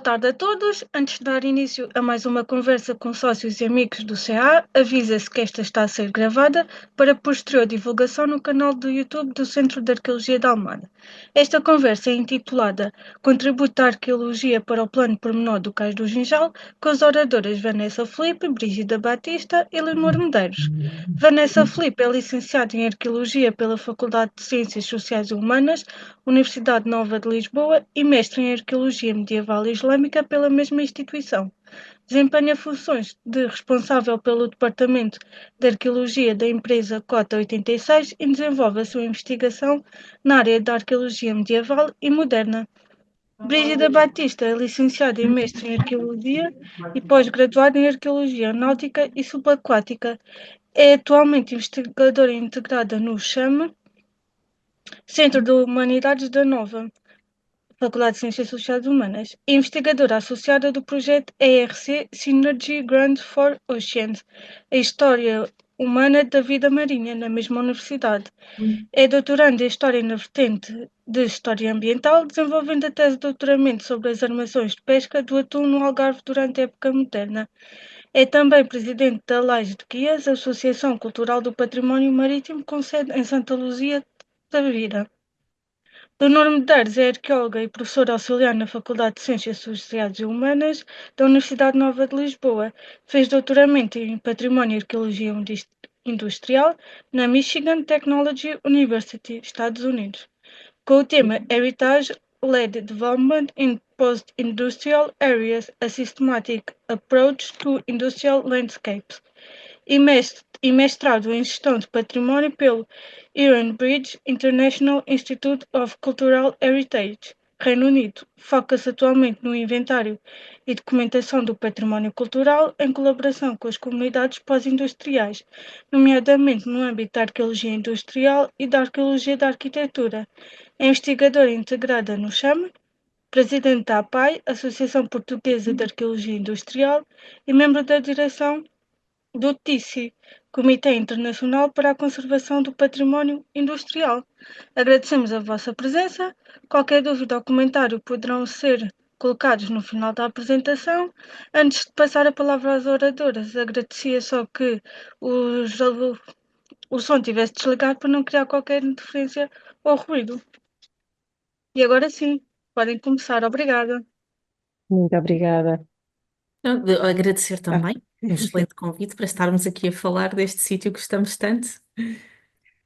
tarde a todos. Antes de dar início a mais uma conversa com sócios e amigos do CA, avisa-se que esta está a ser gravada para posterior divulgação no canal do YouTube do Centro de Arqueologia da Almada. Esta conversa é intitulada Contributo da Arqueologia para o Plano Pormenor do Cais do Ginjal, com as oradoras Vanessa Filipe, Brígida Batista e Leonor Medeiros. Vanessa Filipe é licenciada em Arqueologia pela Faculdade de Ciências Sociais e Humanas, Universidade Nova de Lisboa, e mestre em Arqueologia Medieval e Islâmica pela mesma instituição. Desempenha funções de responsável pelo Departamento de Arqueologia da empresa Cota 86 e desenvolve a sua investigação na área da arqueologia medieval e moderna. Brígida Batista é licenciada e mestre em Arqueologia e pós-graduada em Arqueologia Náutica e Subaquática. É atualmente investigadora integrada no CHAME, Centro de Humanidades da Nova Faculdade de Ciências Sociais e Humanas, e investigadora associada do projeto ERC Synergy Grant for Oceans, a História Humana da Vida Marinha, na mesma universidade. É doutoranda em História na vertente de História Ambiental, desenvolvendo a tese de doutoramento sobre as armações de pesca do atum no Algarve durante a época moderna. É também presidente da Laje de Guias, Associação Cultural do Património Marítimo, com sede em Santa Luzia de Tavira. Leonor Medeiros é arqueóloga e professora auxiliar na Faculdade de Ciências Sociais e Humanas da Universidade Nova de Lisboa. Fez doutoramento em Património e Arqueologia Industrial na Michigan Technology University, Estados Unidos, com o tema Heritage-Led Development in Post-Industrial Areas, a Systematic Approach to Industrial Landscapes, e mestrado em Gestão de Património pelo Ironbridge International Institute of Cultural Heritage, Reino Unido. Foca-se atualmente no inventário e documentação do património cultural em colaboração com as comunidades pós-industriais, nomeadamente no âmbito da arqueologia industrial e da arqueologia da arquitetura. É investigadora integrada no CHAME, presidente da APAI, Associação Portuguesa de Arqueologia Industrial, e membro da direção do TICI, Comitê Internacional para a Conservação do Património Industrial. Agradecemos a vossa presença. Qualquer dúvida ou comentário poderão ser colocados no final da apresentação. Antes de passar a palavra às oradoras, agradecia só que o som tivesse desligado para não criar qualquer interferência ou ruído. E agora sim, podem começar. Obrigada. Muito obrigada. Agradecer Ah, também um excelente convite para estarmos aqui a falar deste sítio que gostamos tanto.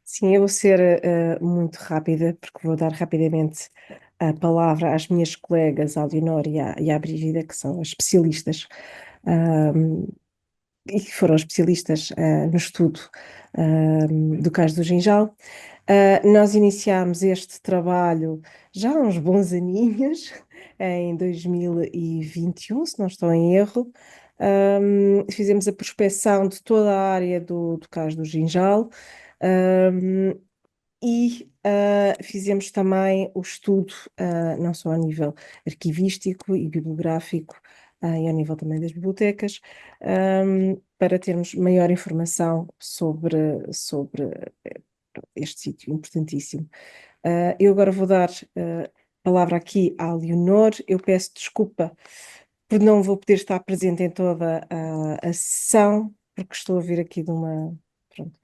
sim, eu vou ser muito rápida, porque vou dar rapidamente a palavra às minhas colegas, à Leonor e à Brígida, que são as especialistas, e que foram especialistas no estudo do Cais do Ginjal. Nós iniciámos este trabalho já há uns bons aninhos, em 2021, se não estou em erro. Fizemos a prospecção de toda a área do Cais do Ginjal, e fizemos também o estudo, não só a nível arquivístico e bibliográfico, e ao nível também das bibliotecas, para termos maior informação sobre este sítio importantíssimo. Eu agora vou dar a palavra aqui à Leonor. Eu peço desculpa por não vou poder estar presente em toda a sessão, porque estou a vir aqui pronto,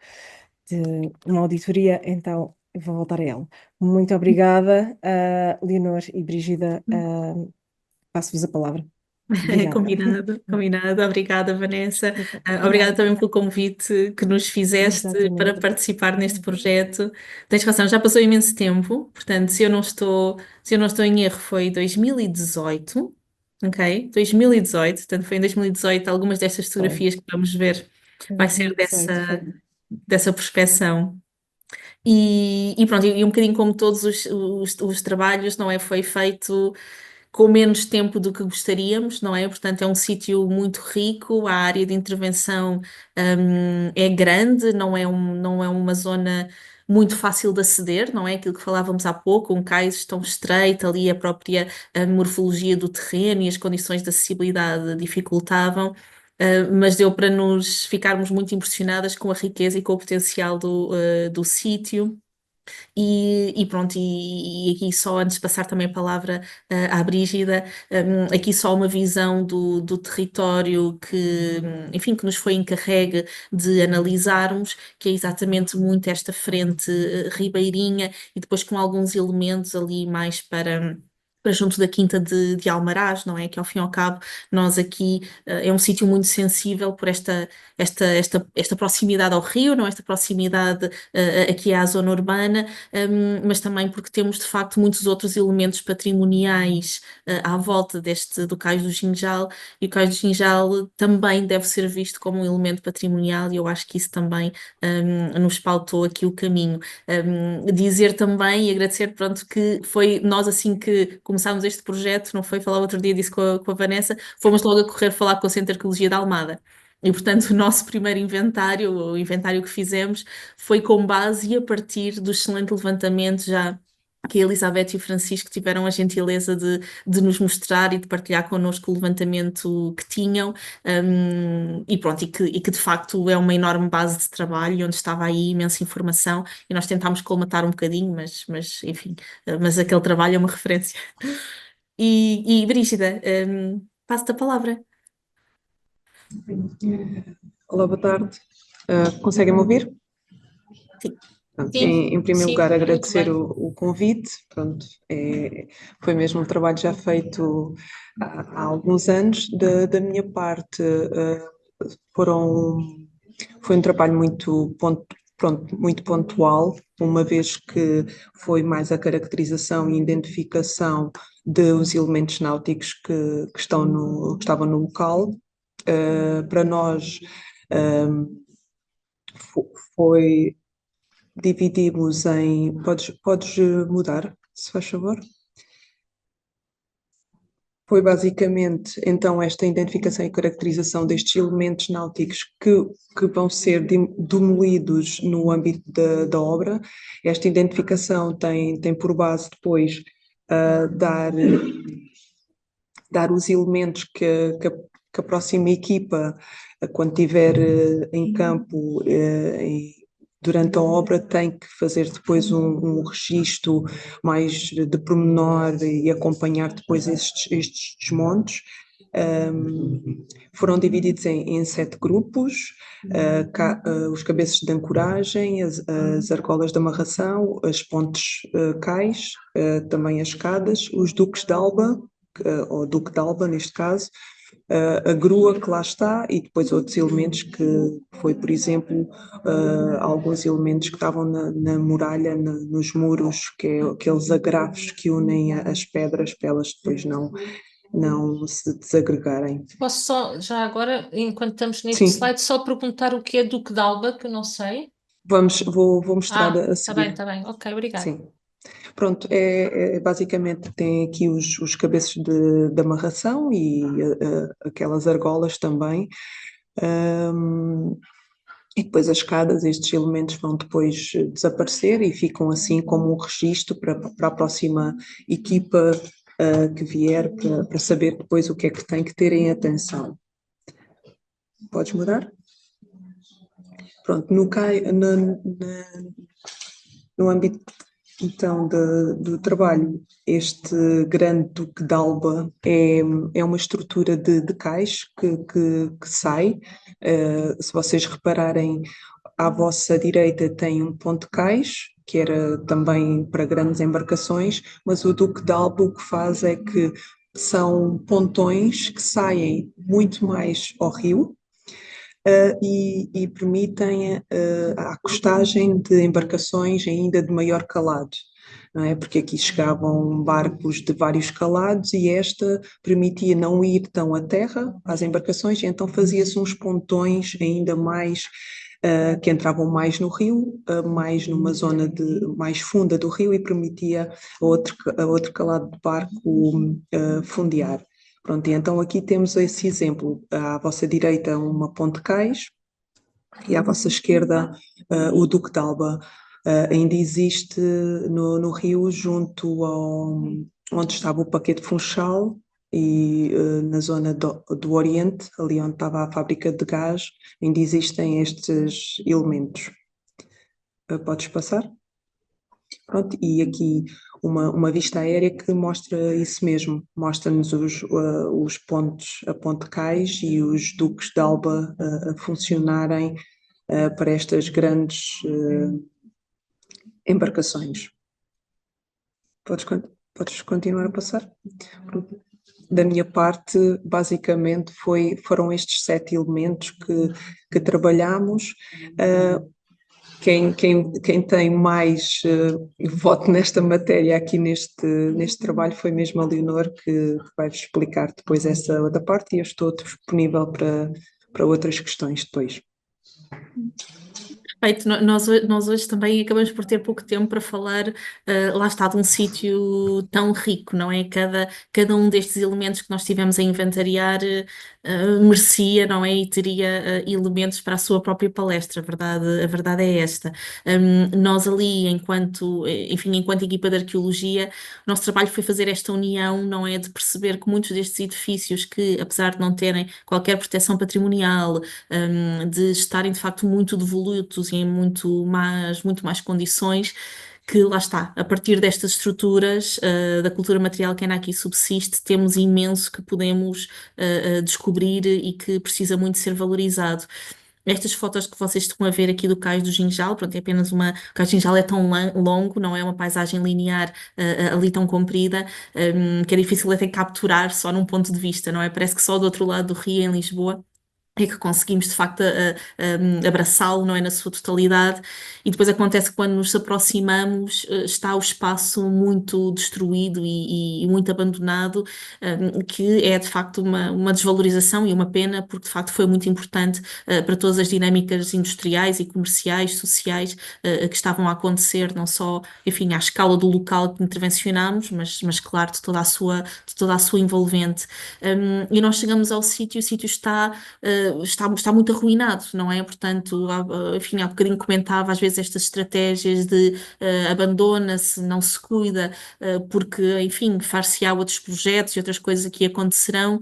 de uma auditoria, então eu vou voltar a ela. Muito obrigada, Leonor e Brígida. Passo-vos a palavra. Obrigada. Combinado, combinado. Obrigada, Vanessa. Exatamente. Obrigada também pelo convite que nos fizeste para Exatamente. participar neste projeto. Tens razão, já passou imenso tempo, portanto, se eu não estou em erro, foi 2018, ok? 2018, portanto, foi em 2018. Algumas destas Foi. fotografias que vamos ver vai ser 2018 foi. dessa prospeção. E pronto, e um bocadinho como todos os trabalhos, não é? Foi feito com menos tempo do que gostaríamos, não é? Portanto, é um sítio muito rico, a área de intervenção, é grande, não é uma zona muito fácil de aceder, não é? Aquilo que falávamos há pouco, um cais tão estreito, ali a própria morfologia do terreno e as condições de acessibilidade dificultavam. Mas deu para nos ficarmos muito impressionadas com a riqueza e com o potencial do sítio. E pronto, e aqui só antes de passar também a palavra à Brígida, aqui só uma visão do território que, enfim, que nos foi encarregue de analisarmos, que é exatamente muito esta frente ribeirinha e depois com alguns elementos ali mais para junto da Quinta de Almaraz, não é? Que ao fim e ao cabo nós aqui é um sítio muito sensível por esta proximidade ao rio, não é? Esta proximidade aqui à zona urbana, mas também porque temos de facto muitos outros elementos patrimoniais à volta do Cais do Ginjal, e o Cais do Ginjal também deve ser visto como um elemento patrimonial, e eu acho que isso também nos pautou aqui o caminho. Dizer também e agradecer, pronto, que foi nós assim que começámos este projeto, não foi falar outro dia disso com a Vanessa, fomos logo a correr falar com o Centro de Arqueologia da Almada. E, portanto, o nosso primeiro inventário, o inventário que fizemos, foi com base e a partir do excelente levantamento já que a Elizabeth e o Francisco tiveram a gentileza de nos mostrar e de partilhar connosco o levantamento que tinham, e pronto, e que de facto é uma enorme base de trabalho, onde estava aí imensa informação, e nós tentámos colmatar um bocadinho, mas enfim, mas aquele trabalho é uma referência. E Brígida, passo-te a palavra. Olá, boa tarde. Conseguem-me ouvir? Sim. Pronto, Sim, em primeiro sim, lugar, muito agradecer bem. o convite. Pronto, foi mesmo um trabalho já feito há alguns anos. Da minha parte, foi um trabalho pronto, muito pontual, uma vez que foi mais a caracterização e identificação dos elementos náuticos que estavam no local. Para nós, foi dividimos em. Podes mudar, se faz favor? Foi basicamente, então, esta identificação e caracterização destes elementos náuticos que vão ser demolidos no âmbito da obra. Esta identificação tem por base depois dar os elementos que a próxima equipa, quando estiver em campo durante a obra, tem que fazer depois um registro mais de pormenor e acompanhar depois estes desmontes. Foram divididos em 7 grupos, os cabeços de ancoragem, as argolas de amarração, as pontes cais, também as escadas, os duques de alba, ou Duque de Alba neste caso, a grua que lá está e depois outros elementos que foi, por exemplo, alguns elementos que estavam na muralha, nos muros, que é aqueles agrafos que unem as pedras para elas depois não se desagregarem. Posso só, já agora, enquanto estamos neste Sim. slide, só perguntar o que é Duque de Alba, que eu não sei. Vou mostrar a seguir. Está bem, ok, obrigada. Sim. Pronto, basicamente tem aqui os cabeços de amarração e aquelas argolas também. E depois as escadas, estes elementos vão depois desaparecer e ficam assim como um registro para a próxima equipa que vier para saber depois o que é que tem que ter em atenção. Podes mudar? Pronto, no âmbito então do trabalho, este grande Duque de Alba é uma estrutura de cais que sai. Se vocês repararem, à vossa direita tem um ponto de cais, que era também para grandes embarcações, mas o Duque de Alba o que faz é que são pontões que saem muito mais ao rio, e permitem a acostagem de embarcações ainda de maior calado, não é? Porque aqui chegavam barcos de vários calados e esta permitia não ir tão à terra, às embarcações, e então fazia-se uns pontões ainda mais que entravam mais no rio, mais numa zona mais funda do rio, e permitia a outro calado de barco fundear. Pronto, e então aqui temos esse exemplo. À vossa direita uma ponte cais e à vossa esquerda o Duque de Alba. Ainda existe no rio, junto onde estava o Paquete Funchal e na zona do Oriente, ali onde estava a fábrica de gás, ainda existem estes elementos. Podes passar? Pronto, e aqui uma vista aérea que mostra isso mesmo, mostra-nos os pontos, a Ponte Cais e os duques de Alba a funcionarem para estas grandes embarcações. Podes continuar a passar? Da minha parte, basicamente, foram estes 7 elementos que trabalhamos. Quem tem mais voto nesta matéria aqui neste trabalho foi mesmo a Leonor, que vai-vos explicar depois essa outra parte, e eu estou disponível para outras questões depois. Perfeito, nós hoje também acabamos por ter pouco tempo para falar, lá está, de um sítio tão rico, não é? Cada um destes elementos que nós tivemos a inventariar merecia, não é? E teria elementos para a sua própria palestra, a verdade é esta. Nós ali, enquanto equipa de arqueologia, o nosso trabalho foi fazer esta união, não é? De perceber que muitos destes edifícios que, apesar de não terem qualquer proteção patrimonial, de estarem de facto muito devolutos e em muito mais condições, que lá está, a partir destas estruturas da cultura material que ainda aqui subsiste, temos imenso que podemos descobrir e que precisa muito ser valorizado. Estas fotos que vocês estão a ver aqui do Cais do Ginjal, pronto, é apenas uma. O Cais do Ginjal é tão longo, não é uma paisagem linear ali tão comprida, que é difícil até capturar só num ponto de vista, não é? Parece que só do outro lado do rio, em Lisboa, é que conseguimos de facto abraçá-lo, não é, na sua totalidade, e depois acontece que quando nos aproximamos está o espaço muito destruído e muito abandonado, que é de facto uma desvalorização e uma pena, porque de facto foi muito importante para todas as dinâmicas industriais e comerciais, sociais que estavam a acontecer, não só, enfim, à escala do local que intervencionámos, mas claro, de toda a sua envolvente. E nós chegamos ao sítio, o sítio está muito arruinado, não é? Portanto, enfim, há bocadinho comentava às vezes estas estratégias de abandona-se, não se cuida, porque, enfim, far-se-á outros projetos e outras coisas que acontecerão,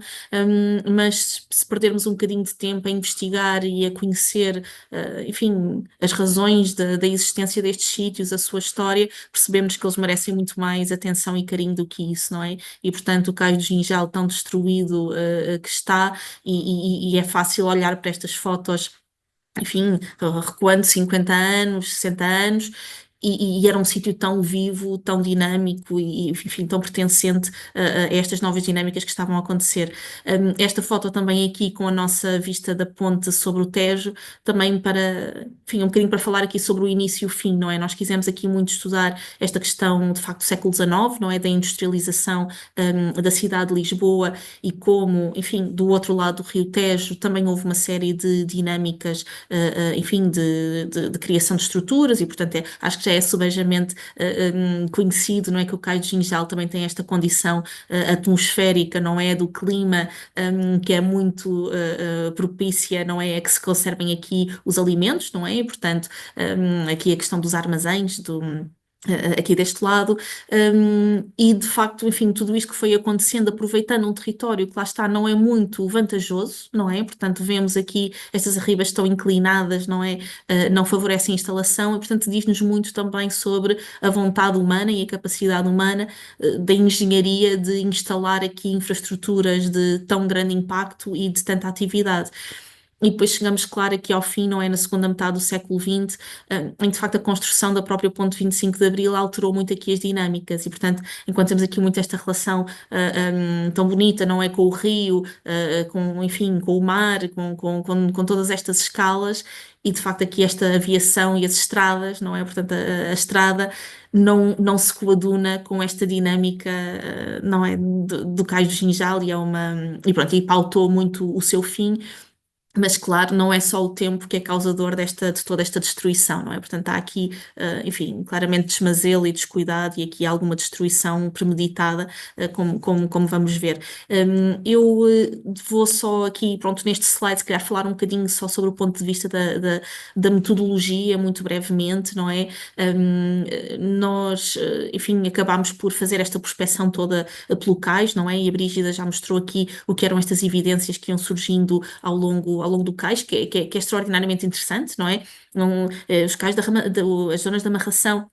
mas se perdermos um bocadinho de tempo a investigar e a conhecer, enfim, as razões da existência destes sítios, a sua história, percebemos que eles merecem muito mais atenção e carinho do que isso, não é? E, portanto, o Cais do Ginjal tão destruído que está, e é fácil olhar para estas fotos, enfim, recuando 50 anos, 60 anos, e era um sítio tão vivo, tão dinâmico e, enfim, tão pertencente a estas novas dinâmicas que estavam a acontecer. Esta foto também aqui com a nossa vista da ponte sobre o Tejo, também para, enfim, um bocadinho para falar aqui sobre o início e o fim, não é? Nós quisemos aqui muito estudar esta questão, de facto, do século XIX, não é? Da industrialização da cidade de Lisboa, e como, enfim, do outro lado do Rio Tejo também houve uma série de dinâmicas, enfim, de criação de estruturas, e portanto acho que já é subejamente conhecido, não é, que o Cais do Ginjal também tem esta condição atmosférica, não é, do clima, que é muito propícia, não é, a que se conservem aqui os alimentos, não é, e portanto aqui a questão dos armazéns, aqui deste lado, e de facto, enfim, tudo isto que foi acontecendo, aproveitando um território que lá está, não é muito vantajoso, não é? Portanto, vemos aqui estas arribas estão inclinadas, não é? Não favorecem a instalação, e portanto diz-nos muito também sobre a vontade humana e a capacidade humana da engenharia de instalar aqui infraestruturas de tão grande impacto e de tanta atividade. E depois chegamos, claro, aqui ao fim, não é? Na segunda metade do século XX, em de facto a construção da própria Ponte 25 de Abril alterou muito aqui as dinâmicas, e portanto, enquanto temos aqui muito esta relação tão bonita, não é? Com o rio, enfim, com o mar, com todas estas escalas, e de facto aqui esta aviação e as estradas, não é? Portanto, a estrada não se coaduna com esta dinâmica, não é? Do Cais do Ginjal, e pronto, e pautou muito o seu fim. Mas, claro, não é só o tempo que é causador de toda esta destruição, não é? Portanto, há aqui, enfim, claramente desmazelo e descuidado, e aqui alguma destruição premeditada, como vamos ver. Eu vou só aqui, pronto, neste slide, se calhar falar um bocadinho só sobre o ponto de vista da metodologia, muito brevemente, não é? Nós, enfim, acabámos por fazer esta prospeção toda pelo cais, não é? E a Brígida já mostrou aqui o que eram estas evidências que iam surgindo ao longo do cais, que é extraordinariamente interessante, não é? Os cais as zonas de amarração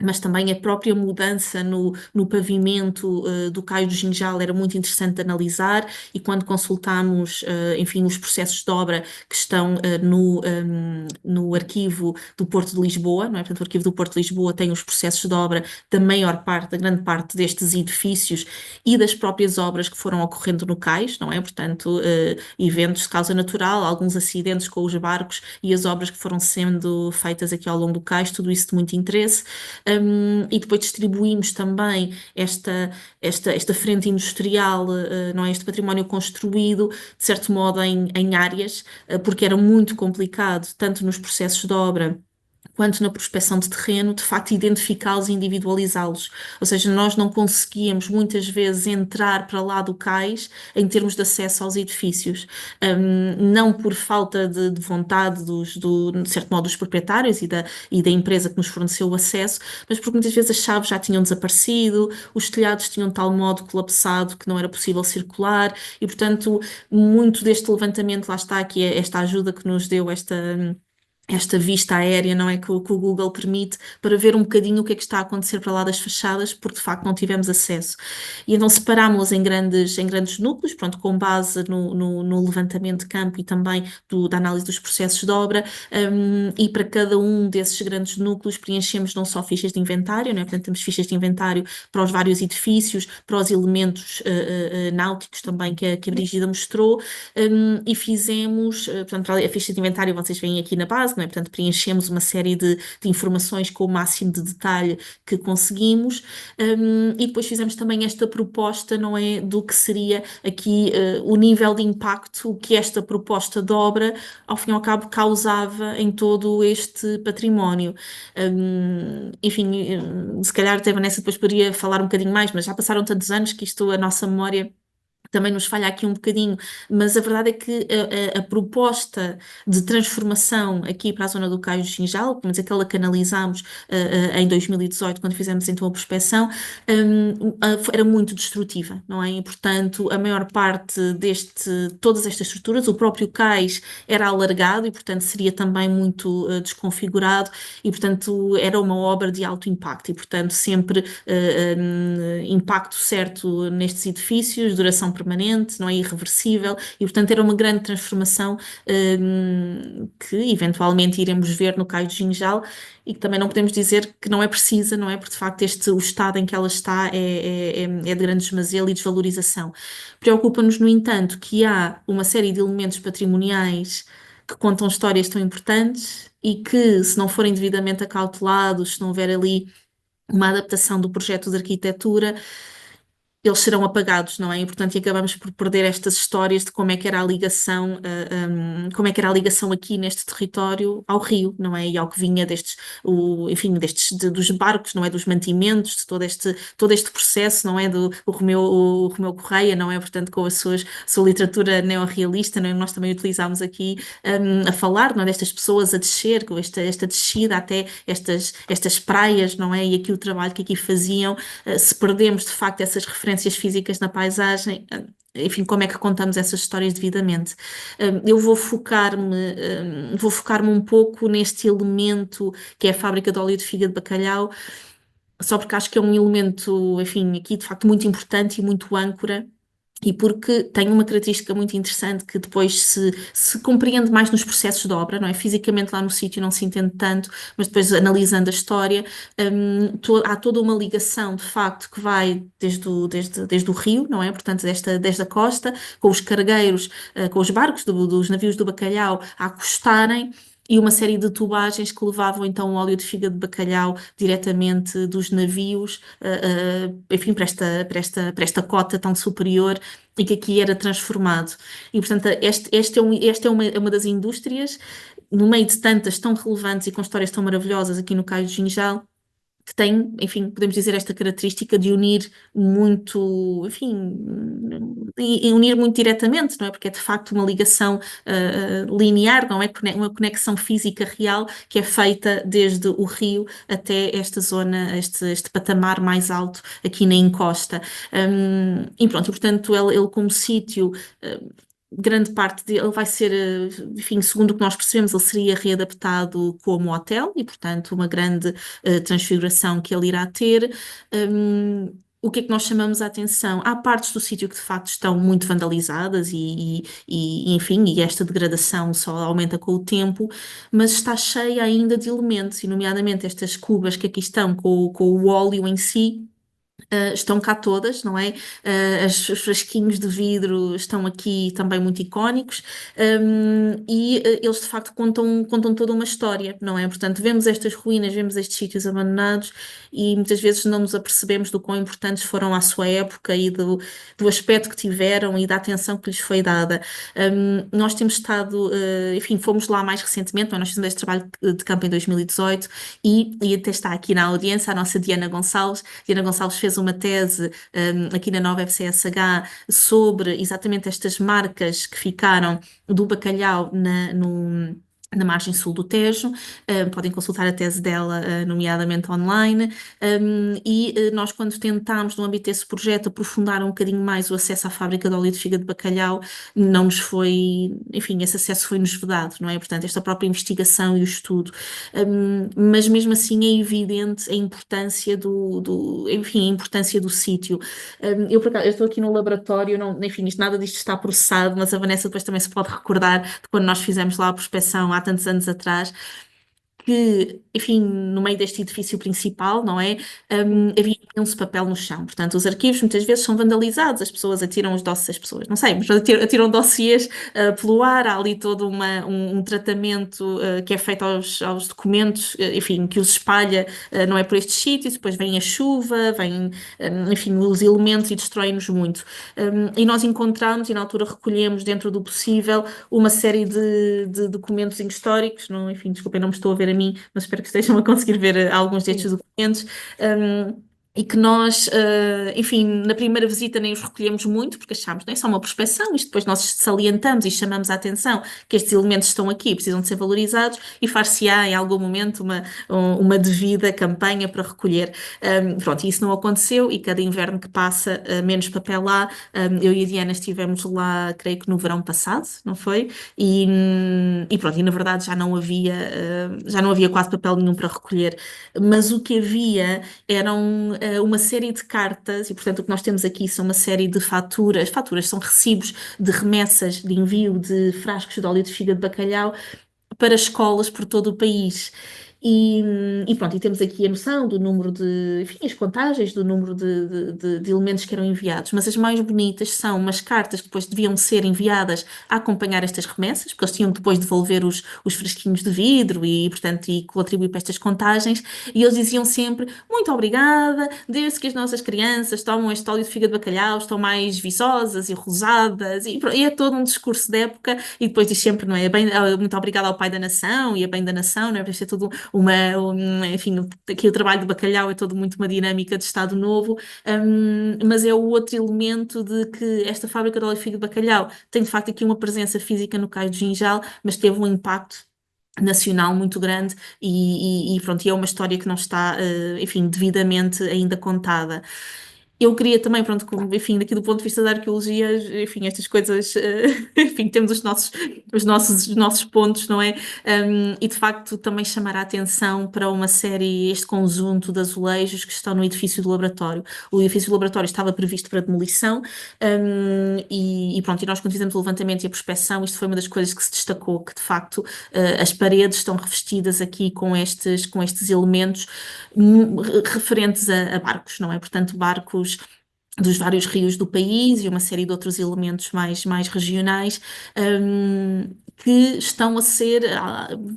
mas também a própria mudança no pavimento do Cais do Ginjal era muito interessante de analisar, e quando consultámos, enfim, os processos de obra que estão no arquivo do Porto de Lisboa, não é? Portanto, o arquivo do Porto de Lisboa tem os processos de obra da maior parte, da grande parte destes edifícios e das próprias obras que foram ocorrendo no cais, não é? Portanto, eventos de causa natural, alguns acidentes com os barcos e as obras que foram sendo feitas aqui ao longo do cais, tudo isso de muito interesse. E depois distribuímos também esta frente industrial, não é? Este património construído, de certo modo, em áreas, porque era muito complicado, tanto nos processos de obra quanto na prospecção de terreno, de facto identificá-los e individualizá-los. Ou seja, nós não conseguíamos muitas vezes entrar para lá do cais em termos de acesso aos edifícios. Não por falta de vontade de certo modo, dos proprietários e da empresa que nos forneceu o acesso, mas porque muitas vezes as chaves já tinham desaparecido, os telhados tinham de tal modo colapsado que não era possível circular, e portanto muito deste levantamento, lá está aqui esta ajuda que nos deu esta vista aérea, não é, que o Google permite, para ver um bocadinho o que é que está a acontecer para lá das fachadas, porque de facto não tivemos acesso. E então separámos-los em grandes núcleos, pronto, com base no levantamento de campo e também da análise dos processos de obra, e para cada um desses grandes núcleos preenchemos não só fichas de inventário, não é? Portanto, temos fichas de inventário para os vários edifícios, para os elementos náuticos também que a Brígida mostrou, e fizemos, portanto, a ficha de inventário vocês veem aqui na base, não é? Portanto, preenchemos uma série de informações com o máximo de detalhe que conseguimos, e depois fizemos também esta proposta, não é? Do que seria aqui o nível de impacto que esta proposta de obra, ao fim e ao cabo, causava em todo este património. Enfim, se calhar até a Vanessa depois poderia falar um bocadinho mais, mas já passaram tantos anos que isto, a nossa memória também nos falha aqui um bocadinho, mas a verdade é que a proposta de transformação aqui para a zona do Cais do Ginjal, pelo menos aquela que analisámos em 2018, quando fizemos então a prospecção, era muito destrutiva, não é? E, portanto, a maior parte todas estas estruturas, o próprio cais era alargado e, portanto, seria também muito desconfigurado, e, portanto, era uma obra de alto impacto e, portanto, sempre impacto certo nestes edifícios, duração permanente, não é, irreversível, e portanto era uma grande transformação que eventualmente iremos ver no Cais do Ginjal, e que também não podemos dizer que não é precisa, não é? Porque de facto o estado em que ela está é de grande desmazelo e desvalorização. Preocupa-nos, no entanto, que há uma série de elementos patrimoniais que contam histórias tão importantes e que, se não forem devidamente acautelados, se não houver ali uma adaptação do projeto de arquitetura, eles serão apagados, não é? E, portanto, acabamos por perder estas histórias de como é que era a ligação, como é que era a ligação aqui neste território ao rio, não é? E ao que vinha enfim, dos barcos, não é? Dos mantimentos, de todo este processo, não é? O Romeu Correia, não é? Portanto, com a sua literatura neorrealista, não é? Nós também utilizámos aqui a falar, não é? Destas pessoas a descer, com esta descida até estas praias, não é? E aqui o trabalho que aqui faziam, se perdemos de facto essas referências físicas na paisagem, enfim, como é que contamos essas histórias devidamente? Eu vou focar-me um pouco neste elemento que é a fábrica de óleo de figa de bacalhau, só porque acho que é um elemento, enfim, aqui de facto muito importante e muito âncora, e porque tem uma característica muito interessante que depois se compreende mais nos processos de obra, não é? Fisicamente lá no sítio não se entende tanto, mas depois analisando a história, há toda uma ligação, de facto, que vai desde o rio, não é? Portanto, desde a costa, com os cargueiros, com os barcos dos navios do bacalhau a acostarem, e uma série de tubagens que levavam então o óleo de figa de bacalhau diretamente dos navios, enfim, para esta cota tão superior, e que aqui era transformado. E, portanto, esta é uma das indústrias, no meio de tantas tão relevantes e com histórias tão maravilhosas aqui no Cais do Ginjal, que tem, enfim, podemos dizer, esta característica de unir muito, enfim, e unir muito diretamente, não é? Porque é de facto uma ligação linear, não é? Uma conexão física real que é feita desde o rio até esta zona, este patamar mais alto aqui na encosta. E pronto, e portanto ele como sítio grande parte dele vai ser, enfim, segundo o que nós percebemos, ele seria readaptado como hotel e, portanto, uma grande transfiguração que ele irá ter. O que é que nós chamamos a atenção? Há partes do sítio que de facto estão muito vandalizadas enfim, e esta degradação só aumenta com o tempo, mas está cheia ainda de elementos, e nomeadamente estas cubas que aqui estão com o óleo em si. Estão cá todas, não é? Os frasquinhos de vidro estão aqui também muito icónicos, eles de facto contam toda uma história, não é? Portanto, vemos estas ruínas, vemos estes sítios abandonados e muitas vezes não nos apercebemos do quão importantes foram à sua época e do aspecto que tiveram e da atenção que lhes foi dada. Nós temos estado, enfim, fomos lá mais recentemente, não é? Nós fizemos este trabalho de campo em 2018 e até está aqui na audiência a nossa Diana Gonçalves. Diana Gonçalves fez uma tese aqui na nova FCSH sobre exatamente estas marcas que ficaram do bacalhau na margem sul do Tejo. Podem consultar a tese dela, nomeadamente online. Nós, quando tentámos, no âmbito desse projeto, aprofundar um bocadinho mais o acesso à fábrica de óleo de fígado de bacalhau, não nos foi, enfim, esse acesso foi-nos vedado, não é? Portanto, esta própria investigação e o estudo. Mas mesmo assim é evidente a importância enfim, a importância do sítio. Eu, por acaso, eu estou aqui no laboratório, enfim, nada disto está processado, mas a Vanessa depois também se pode recordar de quando nós fizemos lá a prospeção há tantos anos atrás, que, enfim, no meio deste edifício principal, não é? Havia imenso papel no chão. Portanto, os arquivos muitas vezes são vandalizados, as pessoas atiram os dossiês, as pessoas, não sei, mas atiram dossiês pelo ar, há ali todo um tratamento que é feito aos documentos, enfim, que os espalha, não é, por estes sítios, depois vem a chuva, enfim, os elementos e destroem-nos muito. E nós encontramos, e na altura recolhemos, dentro do possível, uma série de documentos históricos, não, enfim, desculpem, não me estou a ver a mim, mas espero que estejam a conseguir ver alguns destes documentos. E que nós, enfim, na primeira visita nem os recolhemos muito, porque achámos, não é só uma prospeção, isto depois nós salientamos e chamamos a atenção que estes elementos estão aqui, precisam de ser valorizados e far-se-á em algum momento uma devida campanha para recolher. Pronto, e isso não aconteceu e cada inverno que passa, menos papel há. Eu e a Diana estivemos lá, creio que no verão passado, não foi? E pronto, e na verdade já não havia quase papel nenhum para recolher, mas o que havia eram uma série de cartas, e portanto o que nós temos aqui são uma série de faturas são recibos de remessas de envio de frascos de óleo de fígado de bacalhau para escolas por todo o país. E pronto, e temos aqui a noção do número enfim, as contagens do número de elementos que eram enviados, mas as mais bonitas são umas cartas que depois deviam ser enviadas a acompanhar estas remessas, porque eles tinham depois de devolver os fresquinhos de vidro e, portanto, e contribuir para estas contagens, e eles diziam sempre, muito obrigada, desde que as nossas crianças tomam este óleo de fígado de bacalhau, estão mais viçosas e rosadas, e é todo um discurso de época, e depois diz sempre, não é, muito obrigada ao pai da nação, e a bem da nação, não é, isto é tudo enfim, aqui o trabalho de bacalhau é todo muito uma dinâmica de Estado Novo, mas é o outro elemento de que esta fábrica de óleo de fígado de bacalhau tem de facto aqui uma presença física no Cais do Ginjal, mas teve um impacto nacional muito grande e pronto, e é uma história que não está, enfim, devidamente ainda contada. Eu queria também, pronto, enfim, daqui do ponto de vista da arqueologia, enfim, estas coisas, enfim, temos os nossos pontos, não é? E de facto também chamar a atenção para uma série, este conjunto de azulejos que estão no edifício do laboratório. O edifício do laboratório estava previsto para demolição, e pronto, e nós quando fizemos o levantamento e a prospeção, isto foi uma das coisas que se destacou, que de facto as paredes estão revestidas aqui com estes elementos referentes a barcos, não é? Portanto, barcos dos vários rios do país e uma série de outros elementos mais regionais, que estão a ser,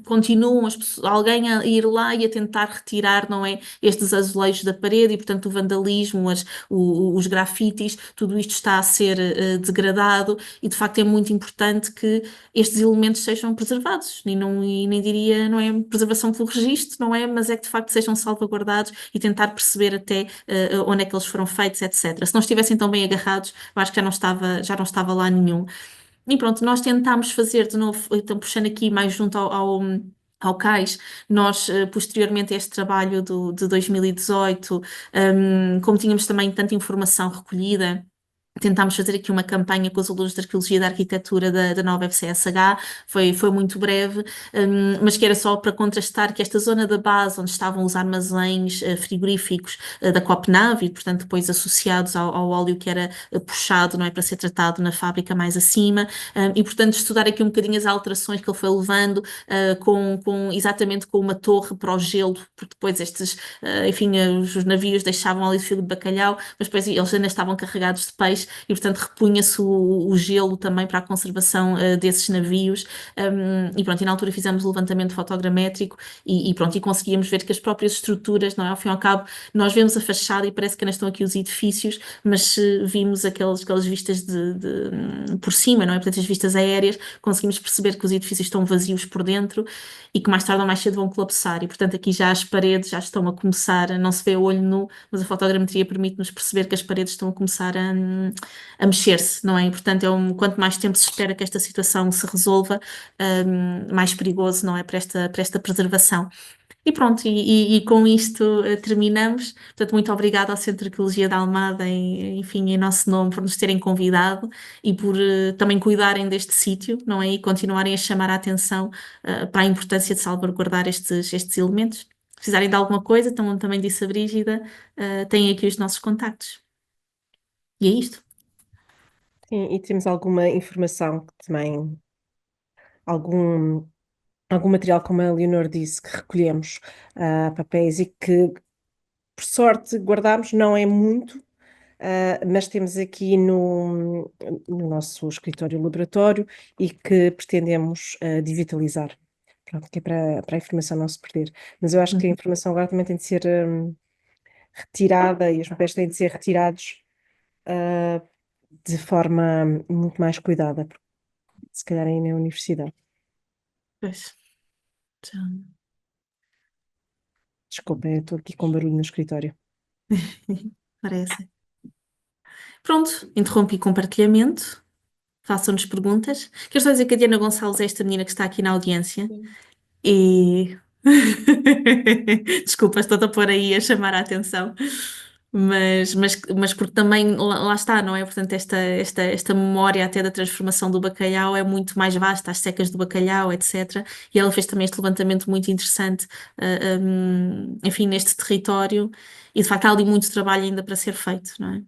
continuam alguém a ir lá e a tentar retirar, não é, estes azulejos da parede e, portanto, o vandalismo, os grafites, tudo isto está a ser degradado e, de facto, é muito importante que estes elementos sejam preservados e nem diria, não é, preservação pelo registro, não é, mas é que, de facto, sejam salvaguardados e tentar perceber até onde é que eles foram feitos, etc. Se não estivessem tão bem agarrados, eu acho que já não estava lá nenhum. E pronto, nós tentámos fazer de novo, então puxando aqui mais junto ao cais, nós posteriormente a este trabalho de 2018, como tínhamos também tanta informação recolhida, tentámos fazer aqui uma campanha com os alunos de Arqueologia e da Arquitetura da nova FCSH, foi muito breve, mas que era só para contrastar que esta zona da base, onde estavam os armazéns frigoríficos da Copnave, e portanto depois associados ao óleo que era puxado, não é, para ser tratado na fábrica mais acima, e portanto estudar aqui um bocadinho as alterações que ele foi levando, exatamente com uma torre para o gelo, porque depois enfim, os navios deixavam ali o fio de bacalhau, mas depois eles ainda estavam carregados de peixe e, portanto, repunha-se o gelo também para a conservação desses navios. E pronto, e na altura fizemos o levantamento fotogramétrico e pronto, e conseguíamos ver que as próprias estruturas, não é? Ao fim e ao cabo, nós vemos a fachada e parece que ainda estão aqui os edifícios, mas se vimos aquelas vistas por cima, não é? Portanto, as vistas aéreas, conseguimos perceber que os edifícios estão vazios por dentro e que mais tarde ou mais cedo vão colapsar. E, portanto, aqui já as paredes já estão a começar, não se vê a olho nu, mas a fotogrametria permite-nos perceber que as paredes estão a começar a mexer-se, não é? E, portanto, quanto mais tempo se espera que esta situação se resolva, mais perigoso, não é? Para esta preservação. E pronto, e com isto terminamos. Portanto, muito obrigada ao Centro de Arqueologia da Almada, enfim, em nosso nome, por nos terem convidado e por também cuidarem deste sítio, não é? E continuarem a chamar a atenção para a importância de salvaguardar estes elementos. Se precisarem de alguma coisa, também disse a Brígida, têm aqui os nossos contactos. E é isto. Sim, e temos alguma informação que também, algum material, como a Leonor disse, que recolhemos, papéis e que, por sorte, guardamos, não é muito, mas temos aqui no nosso escritório laboratório e que pretendemos digitalizar. Pronto, que é para a informação não se perder. Mas eu acho que a informação agora também tem de ser retirada e os papéis têm de ser retirados de forma muito mais cuidada, porque se calhar aí na universidade. Pois. Já. Desculpem, eu estou aqui com barulho no escritório. Parece. Pronto, interrompi o compartilhamento. Façam-nos perguntas. Quero só dizer que a Diana Gonçalves é esta menina que está aqui na audiência e desculpa, estou a pôr aí a chamar a atenção, mas porque também lá está, não é? Portanto, esta memória até da transformação do bacalhau é muito mais vasta, as secas do bacalhau, etc. E ela fez também este levantamento muito interessante, enfim, neste território, e de facto há ali muito trabalho ainda para ser feito, não é?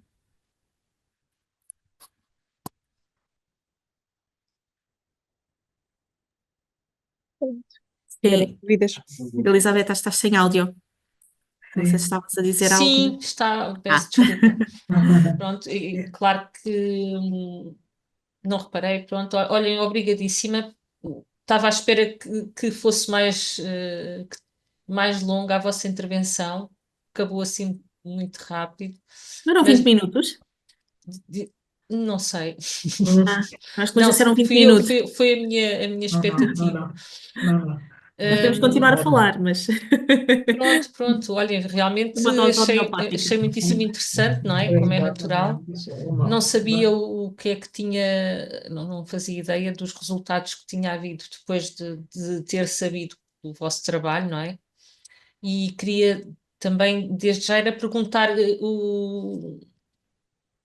Se tiverem dúvidas. Elizabeth, estás sem áudio. Não sei se estavas a dizer algo. Sim, peço desculpa. Pronto, e claro que não reparei, pronto, olhem, obrigadíssima. Estava à espera que fosse mais longa a vossa intervenção, acabou assim muito rápido. Não eram 20 minutos? Não sei. Acho que já disseram 20 fui minutos. foi a minha expectativa. Não. Podemos continuar a falar, mas. Pronto, olhem, realmente Uma dose achei homeopática. muitíssimo interessante, não é? Como é natural. Não sabia o que é que tinha, não fazia ideia dos resultados que tinha havido depois de ter sabido do vosso trabalho, não é? E queria também, desde já, era perguntar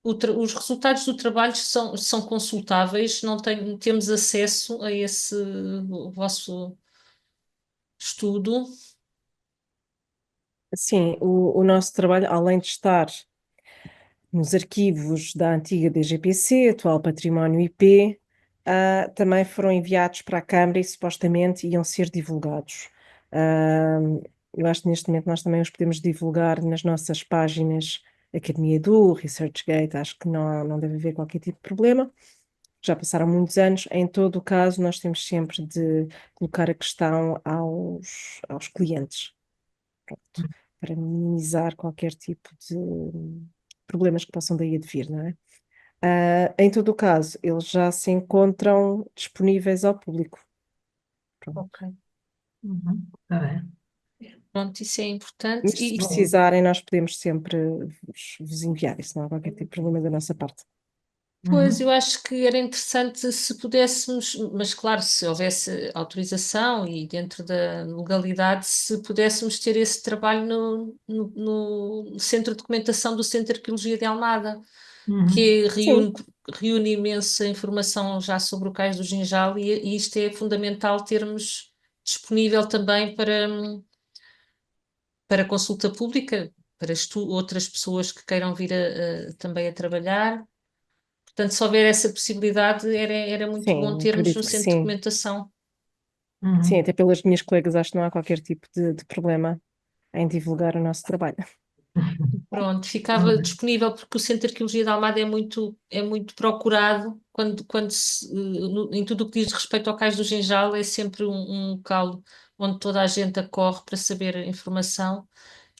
os resultados do trabalho são consultáveis, não temos acesso a esse vosso estudo. Sim, o nosso trabalho, além de estar nos arquivos da antiga DGPC, atual Património IP, também foram enviados para a Câmara e supostamente iam ser divulgados. Eu acho que neste momento nós também os podemos divulgar nas nossas páginas Academia do, ResearchGate, acho que não deve haver qualquer tipo de problema. Já passaram muitos anos, em todo o caso nós temos sempre de colocar a questão aos clientes. Pronto, para minimizar qualquer tipo de problemas que possam daí advir, não é? Em todo o caso, eles já se encontram disponíveis ao público. Pronto. Ok. Está bem. Pronto, isso é importante. Mas se precisarem, nós podemos sempre vos enviar, isso não há qualquer tipo de problema da nossa parte. Pois, eu acho que era interessante se pudéssemos, mas claro, se houvesse autorização e dentro da legalidade, se pudéssemos ter esse trabalho no Centro de Documentação do Centro de Arqueologia de Almada, que Sim, reúne imensa informação já sobre o cais do Ginjal e isto é fundamental termos disponível também para consulta pública, para outras pessoas que queiram vir também a trabalhar. Portanto, se houver essa possibilidade, era muito bom sim, termos no acredito que centro de sim. documentação. Sim, até pelas minhas colegas acho que não há qualquer tipo de problema em divulgar o nosso trabalho. Pronto, ficava disponível porque o Centro de Arqueologia da Almada é muito procurado em tudo o que diz respeito ao Cais do Ginjal, é sempre um local onde toda a gente acorre para saber a informação